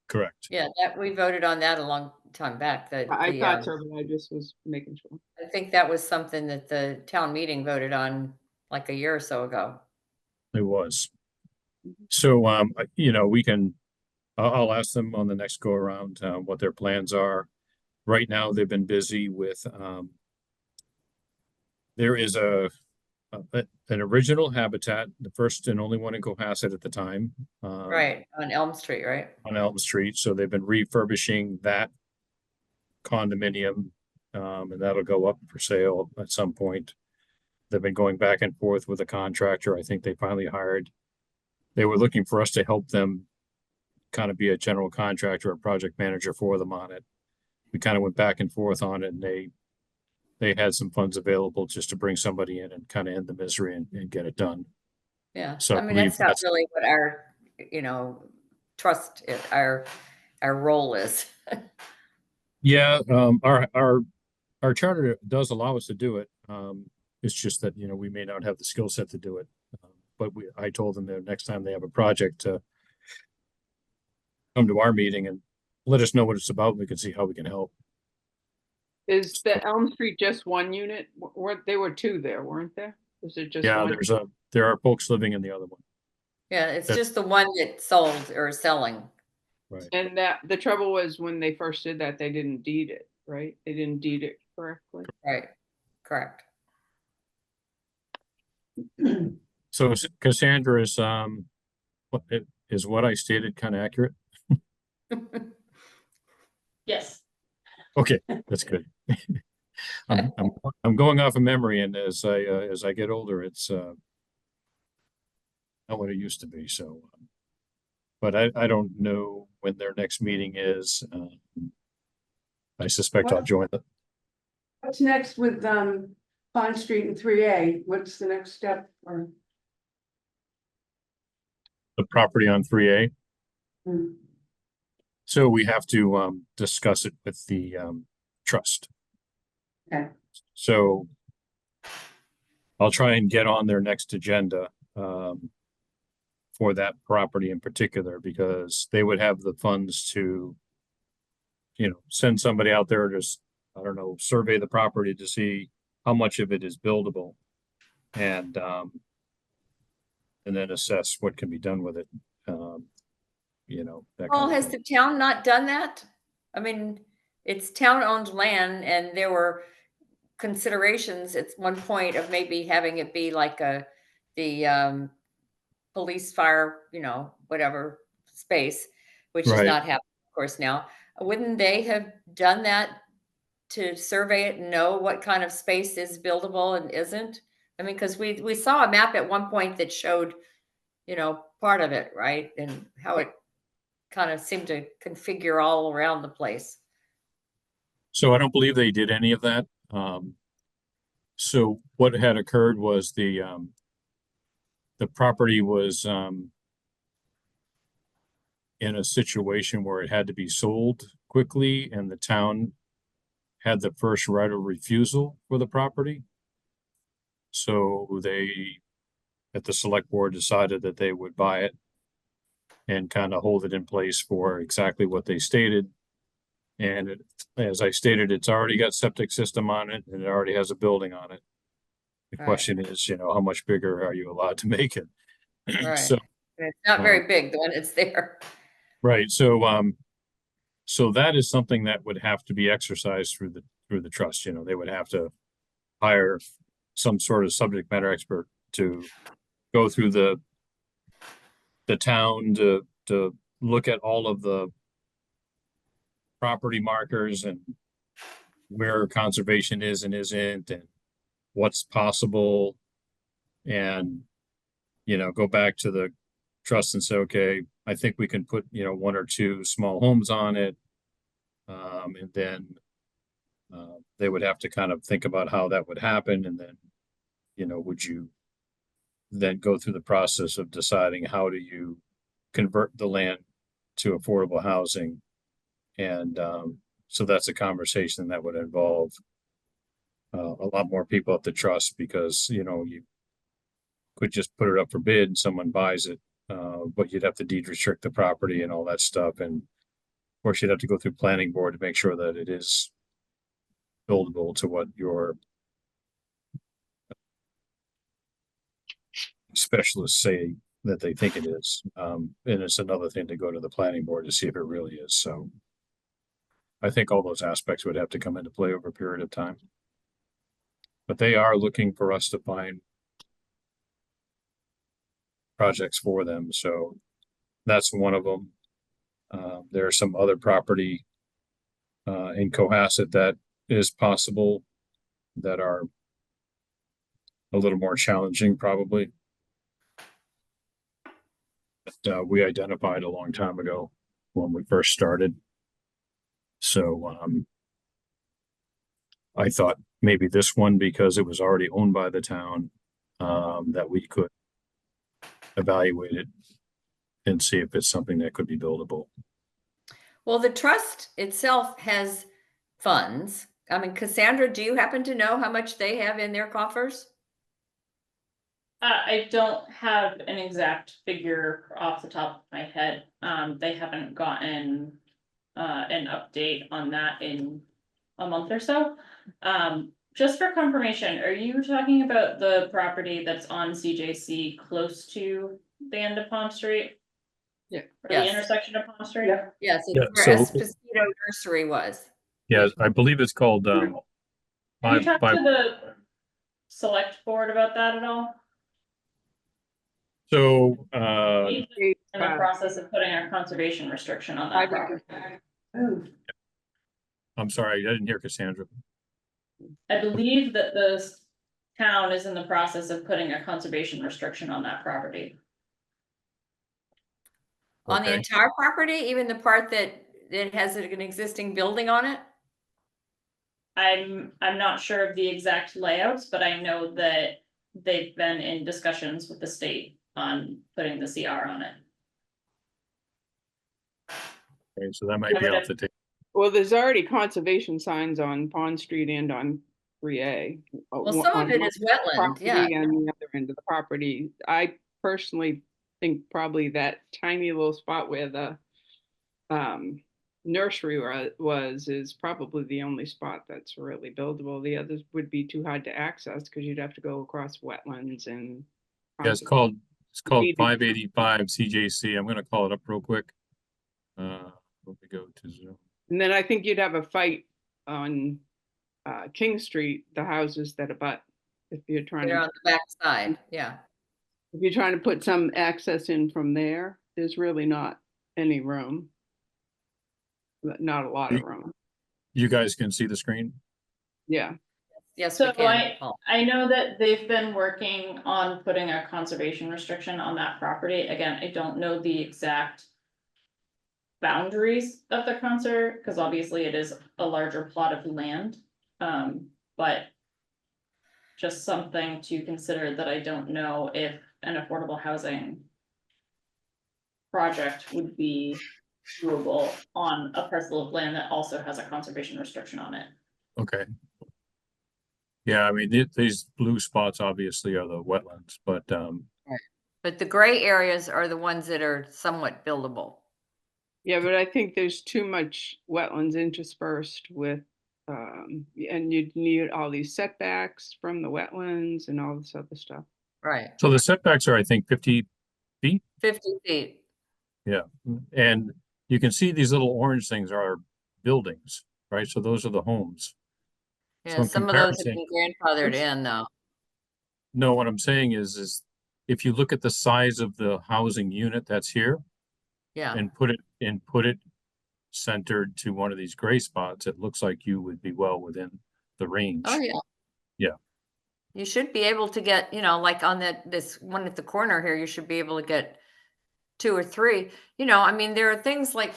correct. Yeah, that we voted on that a long time back. I thought so, but I just was making sure. I think that was something that the town meeting voted on like a year or so ago. It was. So, we can, I'll ask them on the next go around, what their plans are. Right now, they've been busy with, there is an original habitat, the first and only one in Cohasset at the time. Right, on Elm Street, right? On Elton Street, so they've been refurbishing that condominium, and that'll go up for sale at some point. They've been going back and forth with a contractor. I think they finally hired. They were looking for us to help them kind of be a general contractor or project manager for them on it. We kind of went back and forth on it, and they had some funds available just to bring somebody in and kind of end the misery and get it done. Yeah, So I I mean, believe that's not that's- really what our, trust, our role is. Yeah, our charter does allow us to do it. It's just that, we may not have the skill set to do it. But I told them that next time they have a project to come to our meeting and let us know what it's about. And we can see how we can help. Is the Elm Street just one unit? There were two there, weren't there? Was it just Yeah, one? there are folks living in the other one. Yeah, it's That's- just the one that sold or selling. Right. And that the trouble was when they first did that, they didn't deed it, right? They didn't deed it correctly. Right, correct. So Cassandra is what I stated kind of accurate? Yes, Okay, that's good. I'm going off of memory, and as I get older, it's not what it used to be. So, but I don't know when their next meeting is. I suspect I'll join them. What's next with, Pond Street and 3A? What's the next step or? The property on 3A. Hmm. So we have to discuss it with the trust. Okay. So I'll try and get on their next agenda for that property in particular, because they would have the funds to, send somebody out there to, I don't know, survey the property to see how much of it is buildable, and then assess what can be done with it. That Paul, kind of has thing. the town not done that? I mean, it's town-owned land and there were considerations at one point of maybe having it be like the police fire, whatever space, which is Right. not happening, of course, now. Wouldn't they have done that to survey it and know what kind of space is buildable and isn't? I mean, because we saw a map at one point that showed, part of it, right? And how it kind of seemed to configure all around the place. So I don't believe they did any of that. So what had occurred was the property was in a situation where it had to be sold quickly, and the town had the first right of refusal for the property. So they, at the select board, decided that they would buy it and kind of hold it in place for exactly what they stated. And as I stated, it's already got septic system on it and it already has a building on it. The Right. question is, how much bigger are you allowed to make it? Right. So, And it's not very big, the one that's there. right. So that is something that would have to be exercised through the trust. They would have to hire some sort of subject matter expert to go through the town to look at all of the property markers and where conservation is and isn't, and what's possible, and go back to the trust and say, okay, I think we can put one or two small homes on it, and then they would have to kind of think about how that would happen, and then would you then go through the process of deciding how do you convert the land to affordable housing. And so that's a conversation that would involve a lot more people at the trust, because you could just put it up for bid and someone buys it, but you'd have to deed restrict the property and all that stuff, and of course you'd have to go through planning board to make sure that it is buildable to what your specialists say that they think it is. And it's another thing to go to the planning board to see if it really is. So I think all those aspects would have to come into play over a period of time. But they are looking for us to find projects for them. So that's one of them. There are some other property in Cohasset that is possible that are a little more challenging, probably. That we identified a long time ago when we first started. So I thought maybe this one, because it was already owned by the town, that we could evaluate it and see if it's something that could be buildable. Well, the trust itself has funds. I mean, Cassandra, do you happen to know how much they have in their coffers? I don't have an exact figure off the top of my head. They haven't gotten an update on that in a month or so. Just for confirmation, are you talking about the property that's on CJC close to the end of Pond Street? Yeah. Or the Yes. intersection of Pond Street? Yeah. Yes, Yeah, it's where so- Esposito Nursery was. Yeah, I believe it's called Have you talked to the select board about that at all? So In the process of putting a conservation restriction on that property. Oh, I'm sorry, I didn't hear Cassandra. I believe that the town is in the process of putting a conservation restriction on that property. On the Okay. entire property, even the part that it has an existing building on it? I'm not sure of the exact layouts, but I know that they've been in discussions with the state on putting the CR on it. Okay, so that might be off the table. Well, there's already conservation signs on Pond Street and on 3A. Well, some of it is wetland, yeah. And the other end of the property. I personally think probably that tiny little spot where the nursery was is probably the only spot that's really buildable. The others would be too hard to access because you'd have to go across wetlands and. Yeah, it's called 585 Conservation. CJC. I'm gonna call it up real quick. Let me go to Zoom. And then I think you'd have a fight on King Street, the houses that abut, if you're trying They're to, on the back side, yeah. if you're trying to put some access in from there, there's really not any room. Not a lot of room, You guys can see the screen? yeah. Yes, we So can. Paul. I know that they've been working on putting a conservation restriction on that property. Again, I don't know the exact boundaries of the concert, because obviously it is a larger plot of land. But just something to consider that I don't know if an affordable housing project would be doable on a parcel of land that also has a conservation restriction on it. Okay. Yeah, I mean, these blue spots obviously are the wetlands, but But the gray areas are the ones that are somewhat buildable. Yeah, but I think there's too much wetlands interspersed with, and you'd need all these setbacks from the wetlands and all this other stuff. Right, so the setbacks are, I think, 50 feet. 50 feet. Yeah, and you can see these little orange things are buildings, right? So those are the homes. So Yeah, in some of those have comparison- been grandfathered in though. No, what I'm saying is if you look at the size of the housing unit that's here Yeah, and put it centered to one of these gray spots, it looks like you would be well within the range. oh, yeah. Yeah. You should be able to get, like on this one at the corner here, you should be able to get 2 or 3. I mean, there are things like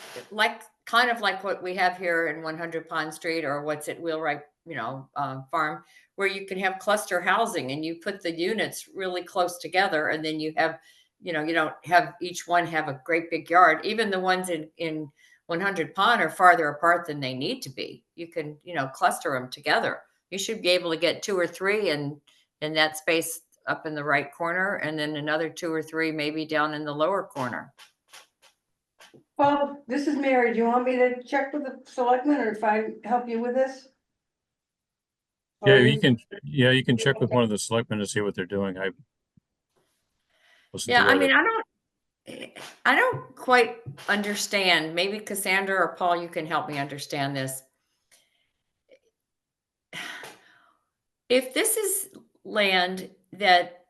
kind of like what we have here in 100 Pond Street or what's at Wheelwright, Farm, where you can have cluster housing and you put the units really close together and then you have, you don't have each one have a great big yard. Even the ones in 100 Pond are farther apart than they need to be. You can, cluster them together. You should be able to get 2 or 3 in that space up in the right corner, and then another 2 or 3 maybe down in the lower corner. Well, this is Mary. Do you want me to check with the selectmen or if I help you with this? Yeah, Or you can check with one of the selectmen to see what they're doing. Yeah, I mean, I don't quite understand. Maybe Cassandra or Paul, you can help me understand this. If this is land that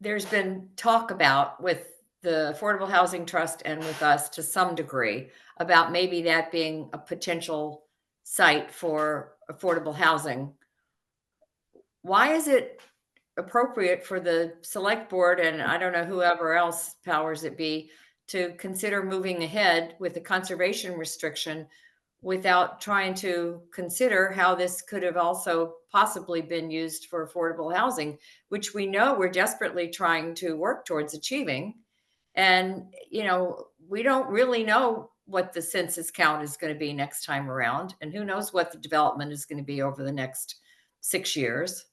there's been talk about with the Affordable Housing Trust and with us to some degree about maybe that being a potential site for affordable housing, why is it appropriate for the select board, and I don't know whoever else powers it be, to consider moving ahead with the conservation restriction without trying to consider how this could have also possibly been used for affordable housing, which we know we're desperately trying to work towards achieving. And, we don't really know what the census count is going to be next time around. And who knows what the development is going to be over the next 6 years.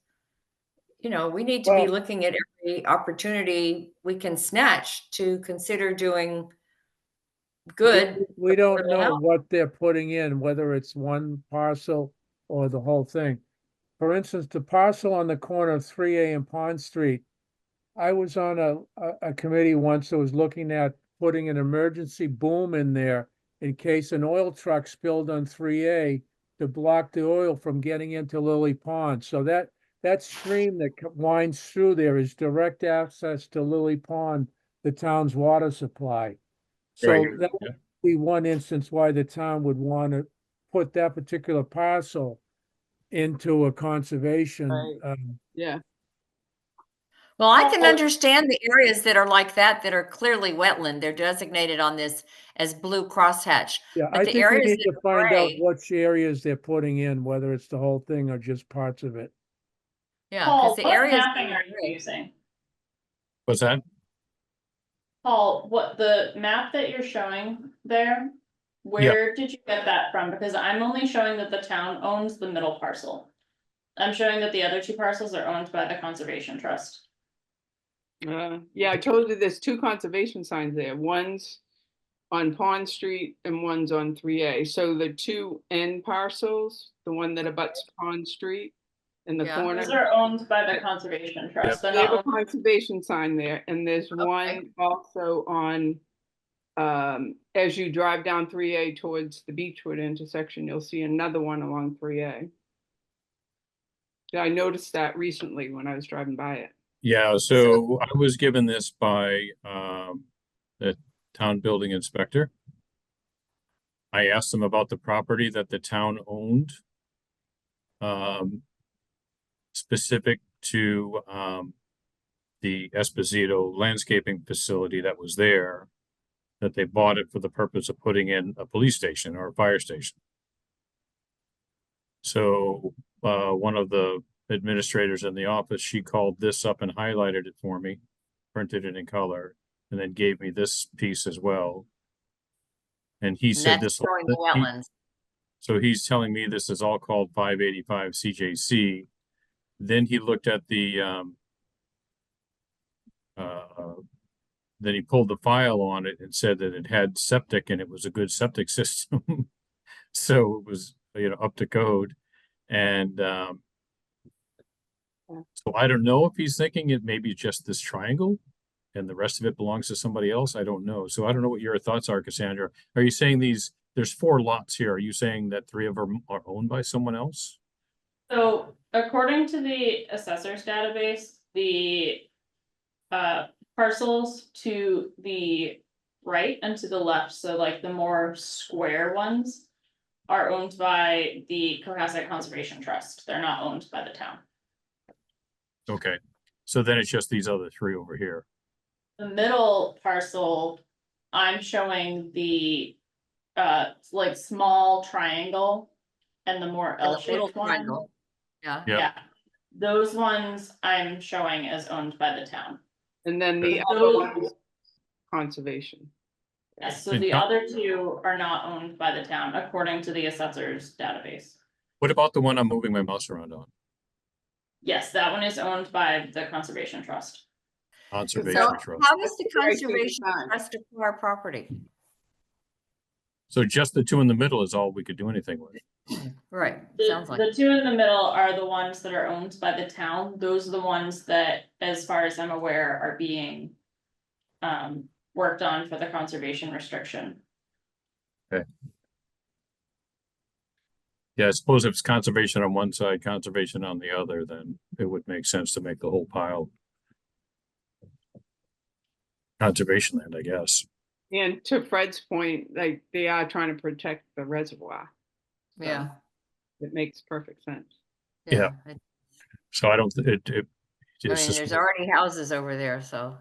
We need to be Well- looking at every opportunity we can snatch to consider doing good. We don't affordable know housing. what they're putting in, whether it's one parcel or the whole thing. For instance, the parcel on the corner of 3A and Pond Street, I was on a committee once that was looking at putting an emergency boom in there in case an oil truck spilled on 3A to block the oil from getting into Lily Pond. So that stream that winds through there is direct access to Lily Pond, the town's water supply. So Right, that yeah. would be one instance why the town would want to put that particular parcel into a conservation. Right. Yeah, Well, I can Oh. understand the areas that are like that are clearly wetland. They're designated on this as blue crosshatch. Yeah, But I the think we areas need that to are find out gray- which areas they're putting in, whether it's the whole thing or just parts of it. Yeah, Paul, because the what areas. that mapping are you gray- using? What's that? Paul, what the map that you're showing there? Where did you get that from? Because I'm only showing that the town owns the middle parcel. I'm showing that the other two parcels are owned by the Conservation Trust. Yeah, I told you there's 2 conservation signs there. One's on Pond Street and one's on 3A. So the 2 end parcels, the one that abuts Pond Street in the Yeah. corner. Those are owned by the Conservation Trust. They're They have a not owned. conservation sign there, and there's one also on, as you drive down 3A towards the Beechwood intersection, you'll see another one along 3A. Yeah, I noticed that recently when I was driving by it. Yeah, so I was given this by the town building inspector. I asked him about the property that the town owned. Specific to the Esposito landscaping facility that was there, that they bought it for the purpose of putting in a police station or a fire station. So one of the administrators in the office, she called this up and highlighted it for me, printed it in color, and then gave me this piece as well. And he And said that's this. showing the wetlands. So he's telling me this is all called 585 CJC. Then he looked at the then he pulled the file on it and said that it had septic and it was a good septic system. So it was, up to code. And so I don't know if he's thinking it maybe just this triangle and the rest of it belongs to somebody else. I don't know. So I don't know what your thoughts are, Cassandra. Are you saying there's 4 lots here? Are you saying that 3 of them are owned by someone else? So according to the assessor's database, the parcels to the right and to the left, so like the more square ones, are owned by the Cohasset Conservation Trust. They're not owned by the town. Okay. So then it's just these other 3 over here. The middle parcel, I'm showing the like small triangle and the more The little L-shaped one. triangle. Yeah. Yep. Yeah, those ones I'm showing as owned by the town. And then the So other those- one is conservation. Yes, so And the co- other 2 are not owned by the town, according to the assessor's database. What about the one I'm moving my mouse around on? Yes, that one is owned by the Conservation Trust. Conservation So Trust. how does the Right, take your conservation time. trust acquire property? So just the 2 in the middle is all we could do anything with. Right, The, sounds like. the 2 in the middle are the ones that are owned by the town. Those are the ones that, as far as I'm aware, are being worked on for the conservation restriction. Yeah, I suppose if it's conservation on one side, conservation on the other, then it would make sense to make the whole pile conservation land, I guess. And to Fred's point, like they are trying to protect the reservoir. So Yeah. It makes perfect sense. Yeah. So I don't, it's I mean, just, there's already houses over there, so.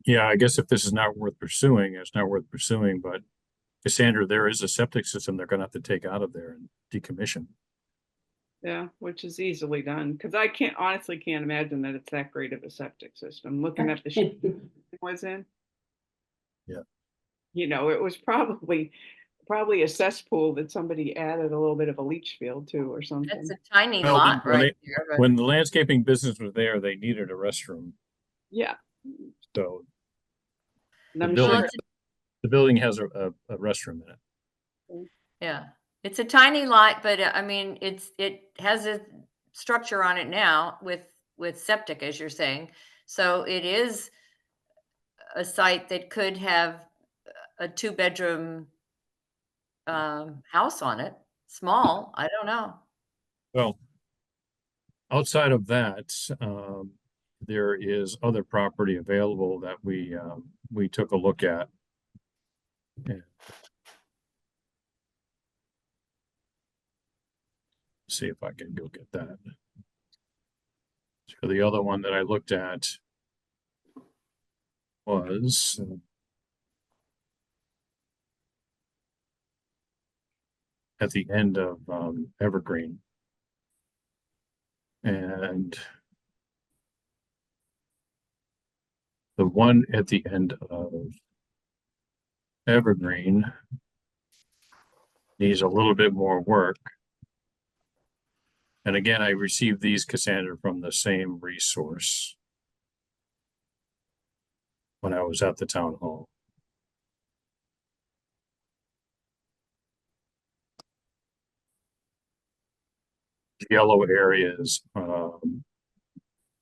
yeah, I guess if this is not worth pursuing, it's not worth pursuing, but Cassandra, there is a septic system they're gonna have to take out of there and decommission. Yeah, which is easily done, because I honestly can't imagine that it's that great of a septic system, looking at the shape it was in. Yeah. It was probably a cesspool that somebody added a little bit of a leach field to or something. That's a tiny Well, lot when right there, but When the landscaping business was there, they needed a restroom, Yeah. so And the I'm building, sure the building has a restroom in it. yeah, it's a tiny lot, but I mean, it has a structure on it now with septic, as you're saying. So it is a site that could have a 2-bedroom house on it. Small, I don't know. Well, outside of that, there is other property available that we took a look at. And see if I can go get that. So the other one that I looked at was at the end of Evergreen. And the one at the end of Evergreen needs a little bit more work. And again, I received these, Cassandra, from the same resource when I was at the town hall. The yellow areas,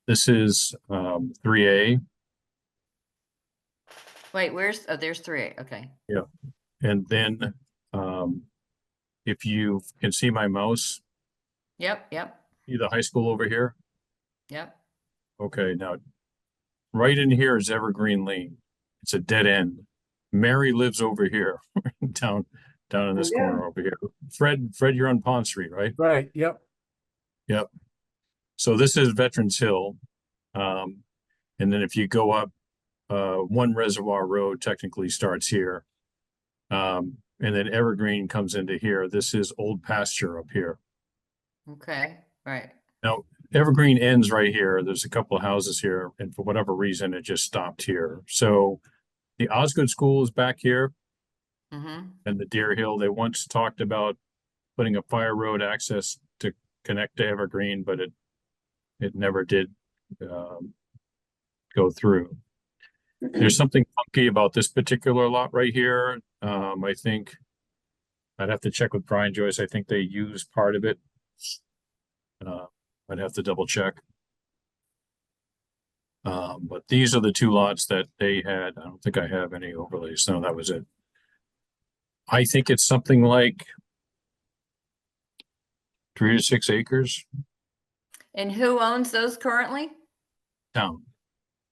this is 3A. Wait, where's, oh, there's 3A, okay. And then if you can see my mouse, Yep, yep, see the high school over here? yep. Okay, now right in here is Evergreen Lane. It's a dead end. Mary lives over here, down in this Yeah. corner over here. Fred, you're on Pond Street, right? Right, yep. Yep. So this is Veterans Hill. And then if you go up, One Reservoir Road technically starts here. And then Evergreen comes into here. This is Old Pasture up here. Okay, right. Now, Evergreen ends right here. There's a couple of houses here, and for whatever reason, it just stopped here. So the Osgood School is back here, Mm-hmm. and the Deer Hill. They once talked about putting a fire road access to connect to Evergreen, but it never did go through. There's something funky about this particular lot right here. I think I'd have to check with Brian Joyce. I think they use part of it. I'd have to double check. But these are the two lots that they had. I don't think I have any overlays. No, that was it. I think it's something like 3 to 6 acres And who owns those currently? down.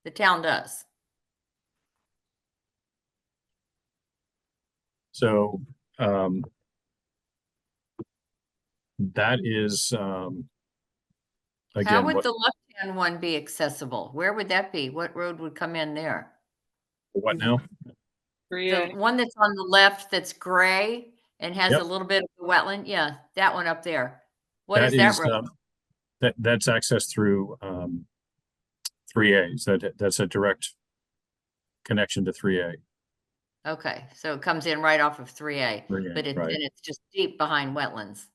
The town does. So, that is, How again, would what, the left-hand one be accessible? Where would that be? What road would come in there? what now? 3A. The one that's on the left that's gray and has Yep. a little bit of a wetland? Yeah, that one up there. What That is that is, road? that's accessed through, 3A. So that's a direct connection to 3A. Okay, so it comes in right off of 3A, 3A, but right. and it's just deep behind wetlands.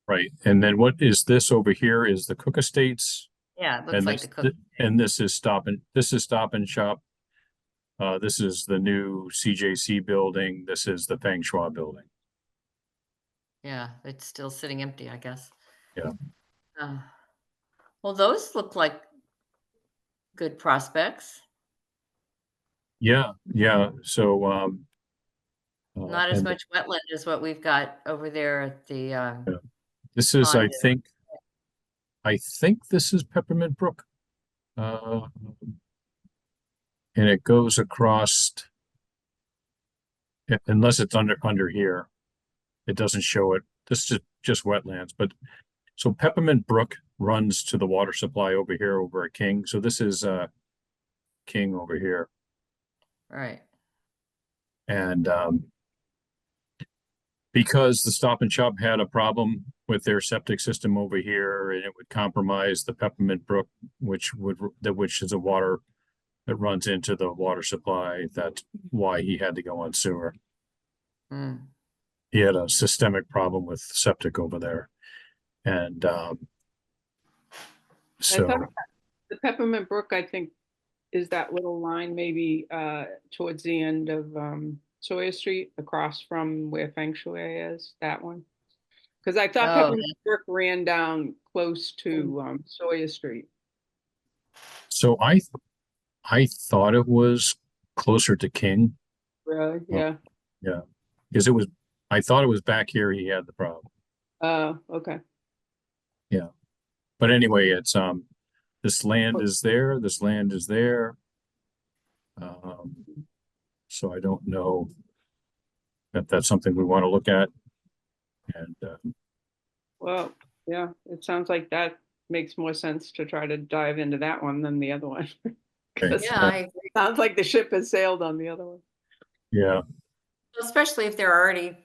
Right. And then what is this over here is the Cook Estates. Yeah, it looks And like this, the Cook. and this is Stop and Shop. This is the new CJC building. This is the Feng Shui building. Yeah, it's still sitting empty, I guess. Yeah. Well, those look like good prospects. Yeah, yeah. So, Not as and much wetland as what we've got over there at the, this is, I pond. think this is Peppermint Brook. And it goes across, unless it's under here, it doesn't show it. This is just wetlands, but so Peppermint Brook runs to the water supply over here over at King. So this is King over here. right. And because the Stop and Shop had a problem with their septic system over here, and it would compromise the Peppermint Brook, which is a water that runs into the water supply. That's why he had to go on sewer. Hmm. He had a systemic problem with septic over there. And so, thought The Peppermint Brook, I think, is that little line maybe towards the end of Sawyer Street, across from where Feng Shui is, that one? Because I thought Oh, Peppermint Brook ran down close to Sawyer Street. so I thought it was closer to King. Really? Yeah. Yeah. Because I thought it was back here he had the problem. Oh, okay. But anyway, it's this land is there, this land is there. So I don't know if that's something we want to look at. And Well, yeah, it sounds like that makes more sense to try to dive into that one than the other one. Okay. Yeah, I agree. Sounds like the ship has sailed on the other one. Yeah, Especially if they're already,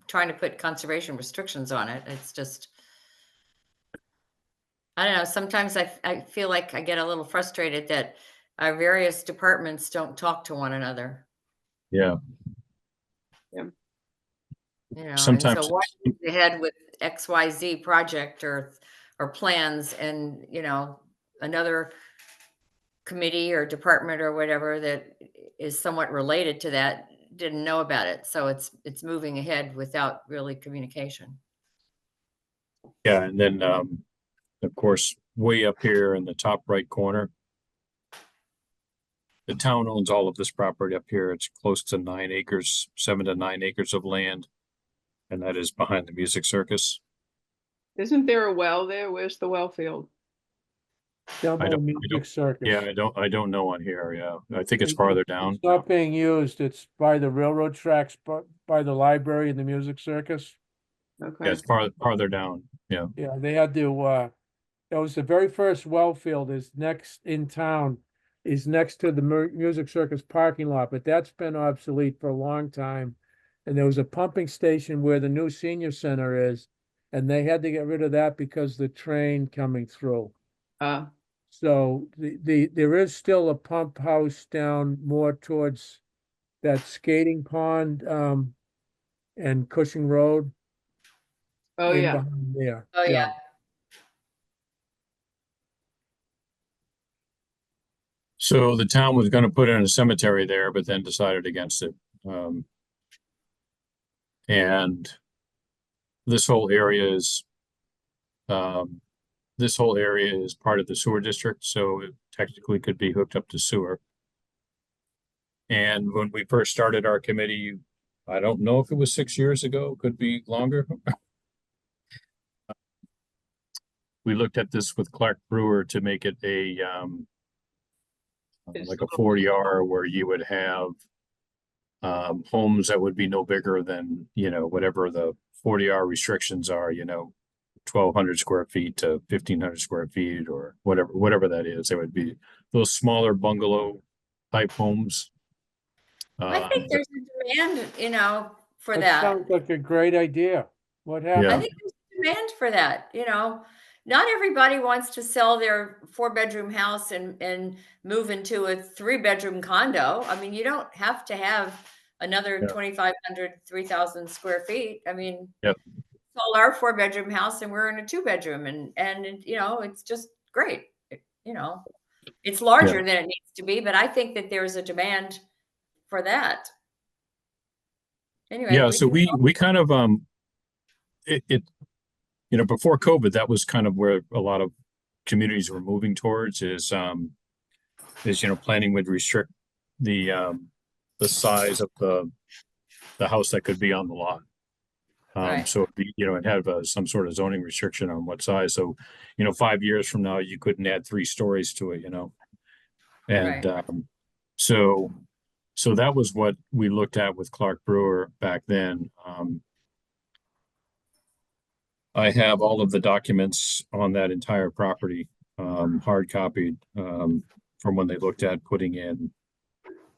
trying to put conservation restrictions on it. It's just, I don't know, sometimes I feel like I get a little frustrated that our various departments don't talk to one another, yeah. and Sometimes, so why move ahead with XYZ project or plans and, another committee or department or whatever that is somewhat related to that didn't know about it. So it's moving ahead without really communication. yeah, and then, of course, way up here in the top right corner, the town owns all of this property up here. It's close to 9 acres, 7 to 9 acres of land. And that is behind the music circus. Isn't there a well there? Where's the well field? Down by the don't- I music don't- circus. Yeah, I don't know on here. Yeah, I think it's farther down. It's not being used. It's by the railroad tracks, by the library and the music circus. Okay. Yeah, it's farther down. Yeah, Yeah, they had to, that was the very first well field is next in town, is next to the music circus parking lot, but that's been obsolete for a long time. And there was a pumping station where the new senior center is, and they had to get rid of that because the train coming through. So there is still a pump house down more towards that skating pond, and Cushing Road. Oh, in yeah. behind there. Oh, yeah. so the town was going to put in a cemetery there, but then decided against it. And this whole area is, part of the sewer district, so it technically could be hooked up to sewer. And when we first started our committee, I don't know if it was 6 years ago, could be longer. We looked at this with Clark Brewer to make it like a 40R where you would have homes that would be no bigger than, whatever the 40R restrictions are, 1,200 square feet to 1,500 square feet or whatever that is. There would be those smaller bungalow type homes. I think there's a demand, for That that. sounds like a great idea. What I happened? think there's a demand for that, Not everybody wants to sell their 4-bedroom house and move into a 3-bedroom condo. I mean, you don't have to have another Yeah. 2,500, 3,000 square feet. I mean, Yep. sold our 4-bedroom house and we're in a 2-bedroom and it's just great. It's larger than it needs to be, but I think that there's a demand for that. Anyway. Yeah, so we kind of, before COVID, that was kind of where a lot of communities were moving towards is planning would restrict the size of the house that could be on the lot. Right. So, it had some sort of zoning restriction on what size. So, 5 years from now, you couldn't add 3 stories to it, And, Right. So that was what we looked at with Clark Brewer back then. I have all of the documents on that entire property, hard copied, from when they looked at putting in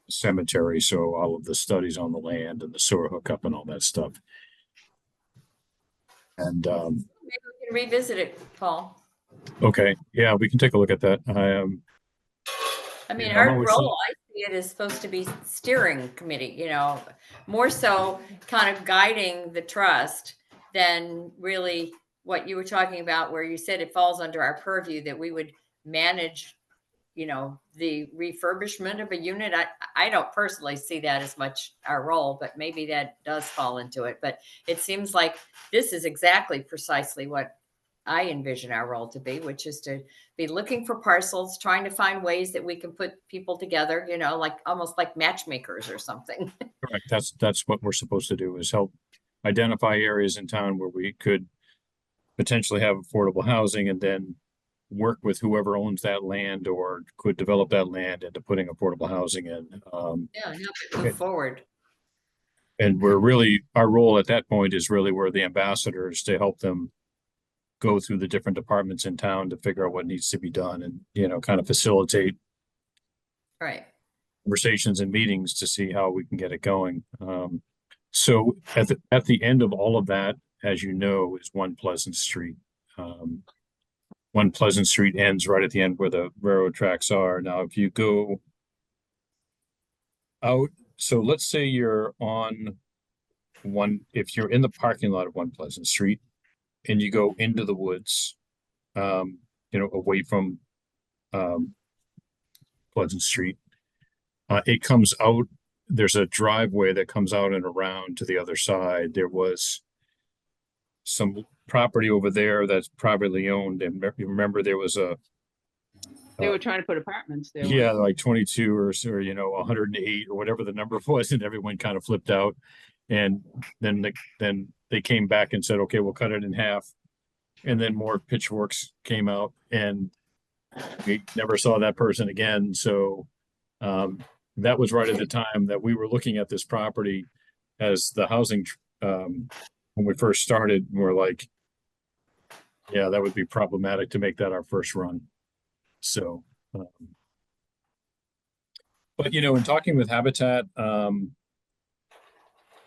cemetery. So all of the studies on the land and the sewer hookup and all that stuff. And, Maybe we can revisit it, Paul. okay, yeah, we can take a look at that. I mean, Yeah, I'm our always role, I see it is supposed to be steering committee, more so kind of guiding the trust than really what you were talking about, where you said it falls under our purview that we would manage, the refurbishment of a unit. I don't personally see that as much our role, but maybe that does fall into it. But it seems like this is exactly precisely what I envision our role to be, which is to be looking for parcels, trying to find ways that we can put people together, like almost like matchmakers or something. Correct. That's what we're supposed to do, is help identify areas in town where we could potentially have affordable housing and then work with whoever owns that land or could develop that land into putting affordable housing in. Yeah, help it move forward. And our role at that point is really we're the ambassadors to help them go through the different departments in town to figure out what needs to be done and, kind of facilitate Right. conversations and meetings to see how we can get it going. So at the end of all of that, as you know, is One Pleasant Street. One Pleasant Street ends right at the end where the railroad tracks are. Now, if you go out, so let's say you're on if you're in the parking lot of One Pleasant Street and you go into the woods, away from Pleasant Street, it comes out. There's a driveway that comes out and around to the other side. There was some property over there that's privately owned, and you remember there was They were trying to put apartments there. yeah, weren't like 22 or 108 or whatever the number was, and everyone kind of flipped out. And then they came back and said, okay, we'll cut it in half. And then more pitchforks came out, and we never saw that person again. So that was right at the time that we were looking at this property as the housing when we first started. We're like, yeah, that would be problematic to make that our first run. So, but in talking with Habitat,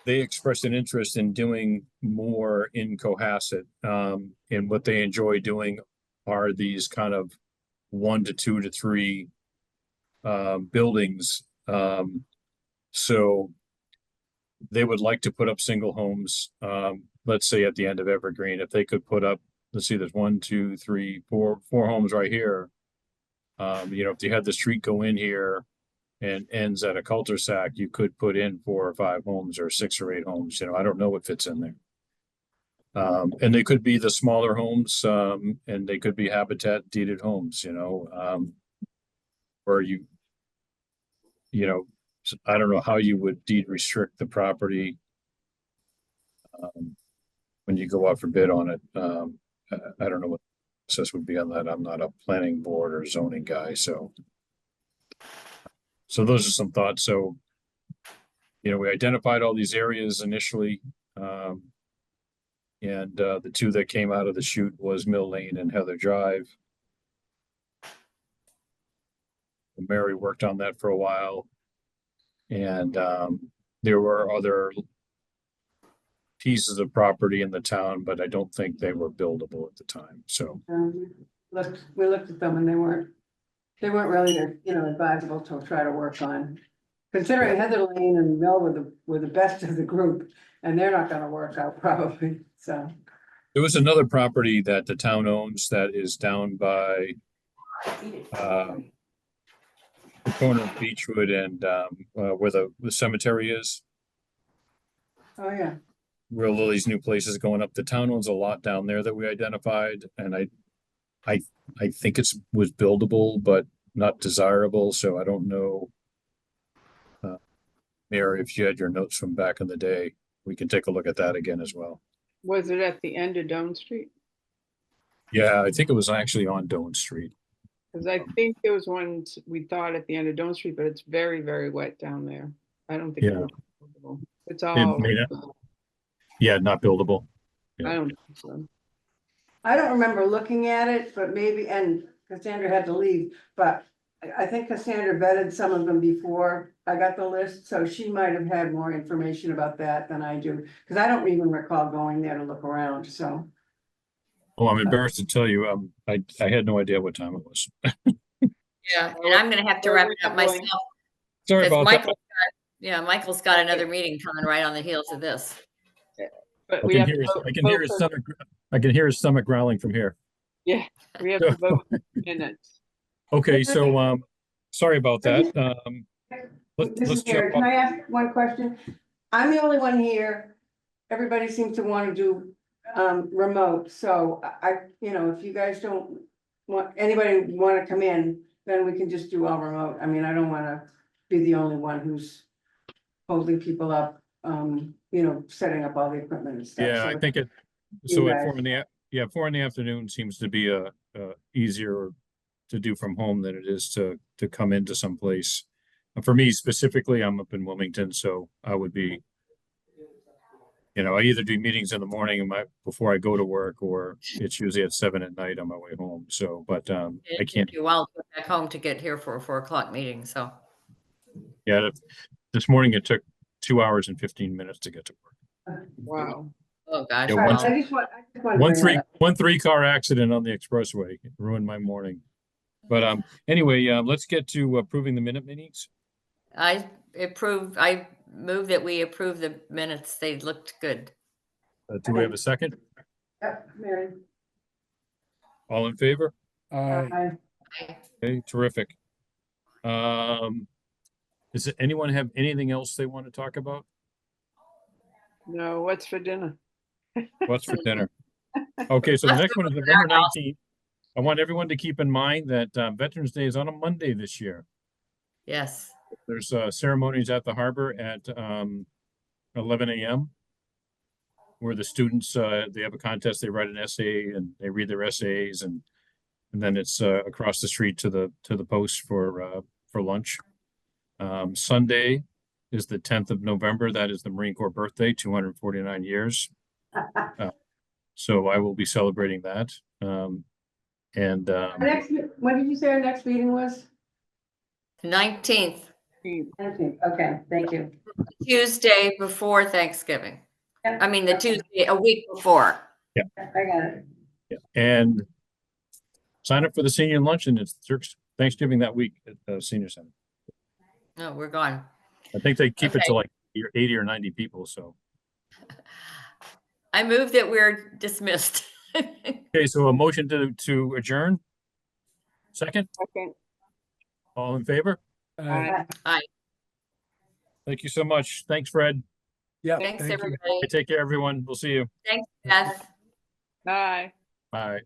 they expressed an interest in doing more in Cohasset. And what they enjoy doing are these kind of 1 to 2 to 3 buildings. So they would like to put up single homes. Let's say at the end of Evergreen, if they could put up, let's see, there's 1, 2, 3, 4 homes right here. If you had the street go in here and ends at a cul-de-sac, you could put in 4 or 5 homes or 6 or 8 homes. I don't know what fits in there. And they could be the smaller homes, and they could be Habitat deeded homes, where I don't know how you would deed restrict the property when you go out for bid on it. I don't know what the process would be on that. I'm not a planning board or zoning guy, so those are some thoughts. So, we identified all these areas initially. And the 2 that came out of the chute was Mill Lane and Heather Drive. Mary worked on that for a while. And there were other pieces of property in the town, but I don't think they were buildable at the time. So We looked at them and they weren't really, advisable to try to work on. Considering Heather Lane and Mill were the best of the group, and they're not gonna work out probably, so. there was another property that the town owns that is down by the corner of Beechwood and where the cemetery is, Oh, yeah. where Lily's new place is going up. The town owns a lot down there that we identified, and I think was buildable but not desirable. So I don't know, Mary, if you had your notes from back in the day, we can take a look at that again as well. Was it at the end of Doan Street? Yeah, I think it was actually on Doan Street. Because I think there was one we thought at the end of Doan Street, but it's very, very wet down there. I don't think. Yeah. It's It all. may not- Yeah, not buildable. I don't think so. I don't remember looking at it, but maybe, and Cassandra had to leave, but I think Cassandra vetted some of them before I got the list, so she might have had more information about that than I do. Cause I don't even recall going there to look around, so. Oh, I'm embarrassed to tell you, I had no idea what time it was. Yeah, and I'm gonna have to wrap it up myself. Sorry because about that. Michael's got another meeting coming right on the heels of this. But I we can have hear to his, vote- I can hear vote his for- stomach. I can hear his stomach growling from here. Yeah, we have to vote for minutes. Okay, so sorry about that. This Let's is Gary. jump Can up. I ask one question? I'm the only one here. Everybody seems to want to do remote, so if you guys don't want, anybody want to come in, then we can just do all remote. I mean, I don't want to be the only one who's holding people up, setting up all the equipment and stuff. Yeah, So I think it, you so at guys- 4 in the afternoon seems to be easier to do from home than it is to come into some place. For me specifically, I'm up in Wilmington, so I would be, I either do meetings in the morning before I go to work, or it's usually at 7 at night on my way home. So, but I It can't. took you a while to get back home to get here for a 4 o'clock meeting, so. Yeah, this morning it took 2 hours and 15 minutes to get to work. Wow. Oh, gosh. Yeah, All right, once- well, I just want to bring that up. One three-car accident on the expressway ruined my morning. But anyway, let's get to approving the minute meetings. I move that we approve the minutes. They looked good. Do we have a second? Yep, Mary. All in favor? Aye. Okay, terrific. Does anyone have anything else they want to talk about? No, what's for dinner? What's for dinner? Okay, so the next one is November 19th. I want everyone to keep in mind that Veterans Day is on a Monday this year. Yes. There's ceremonies at the harbor at 11 a.m. where the students, they have a contest, they write an essay and they read their essays and then it's across the street to the post for lunch. Sunday is the 10th of November. That is the Marine Corps birthday, 249 years. So I will be celebrating that. And When did you say our next meeting was? 19th, 19th. Okay, thank you. Tuesday before Thanksgiving. Yep. I mean, the Tuesday, a week before. I got it. and sign up for the senior luncheon. It's Thanksgiving that week at the senior center. No, we're gone. I think they keep it to Okay. like 80 or 90 people. So, I move that we're dismissed. okay, so a motion to adjourn. Second, Second. all in favor? Aye. Thanks, Thank you so much. Thanks, Fred. Yeah. thank you. everybody. Okay, take care, everyone. We'll see you. Thanks, Beth. Bye. Bye.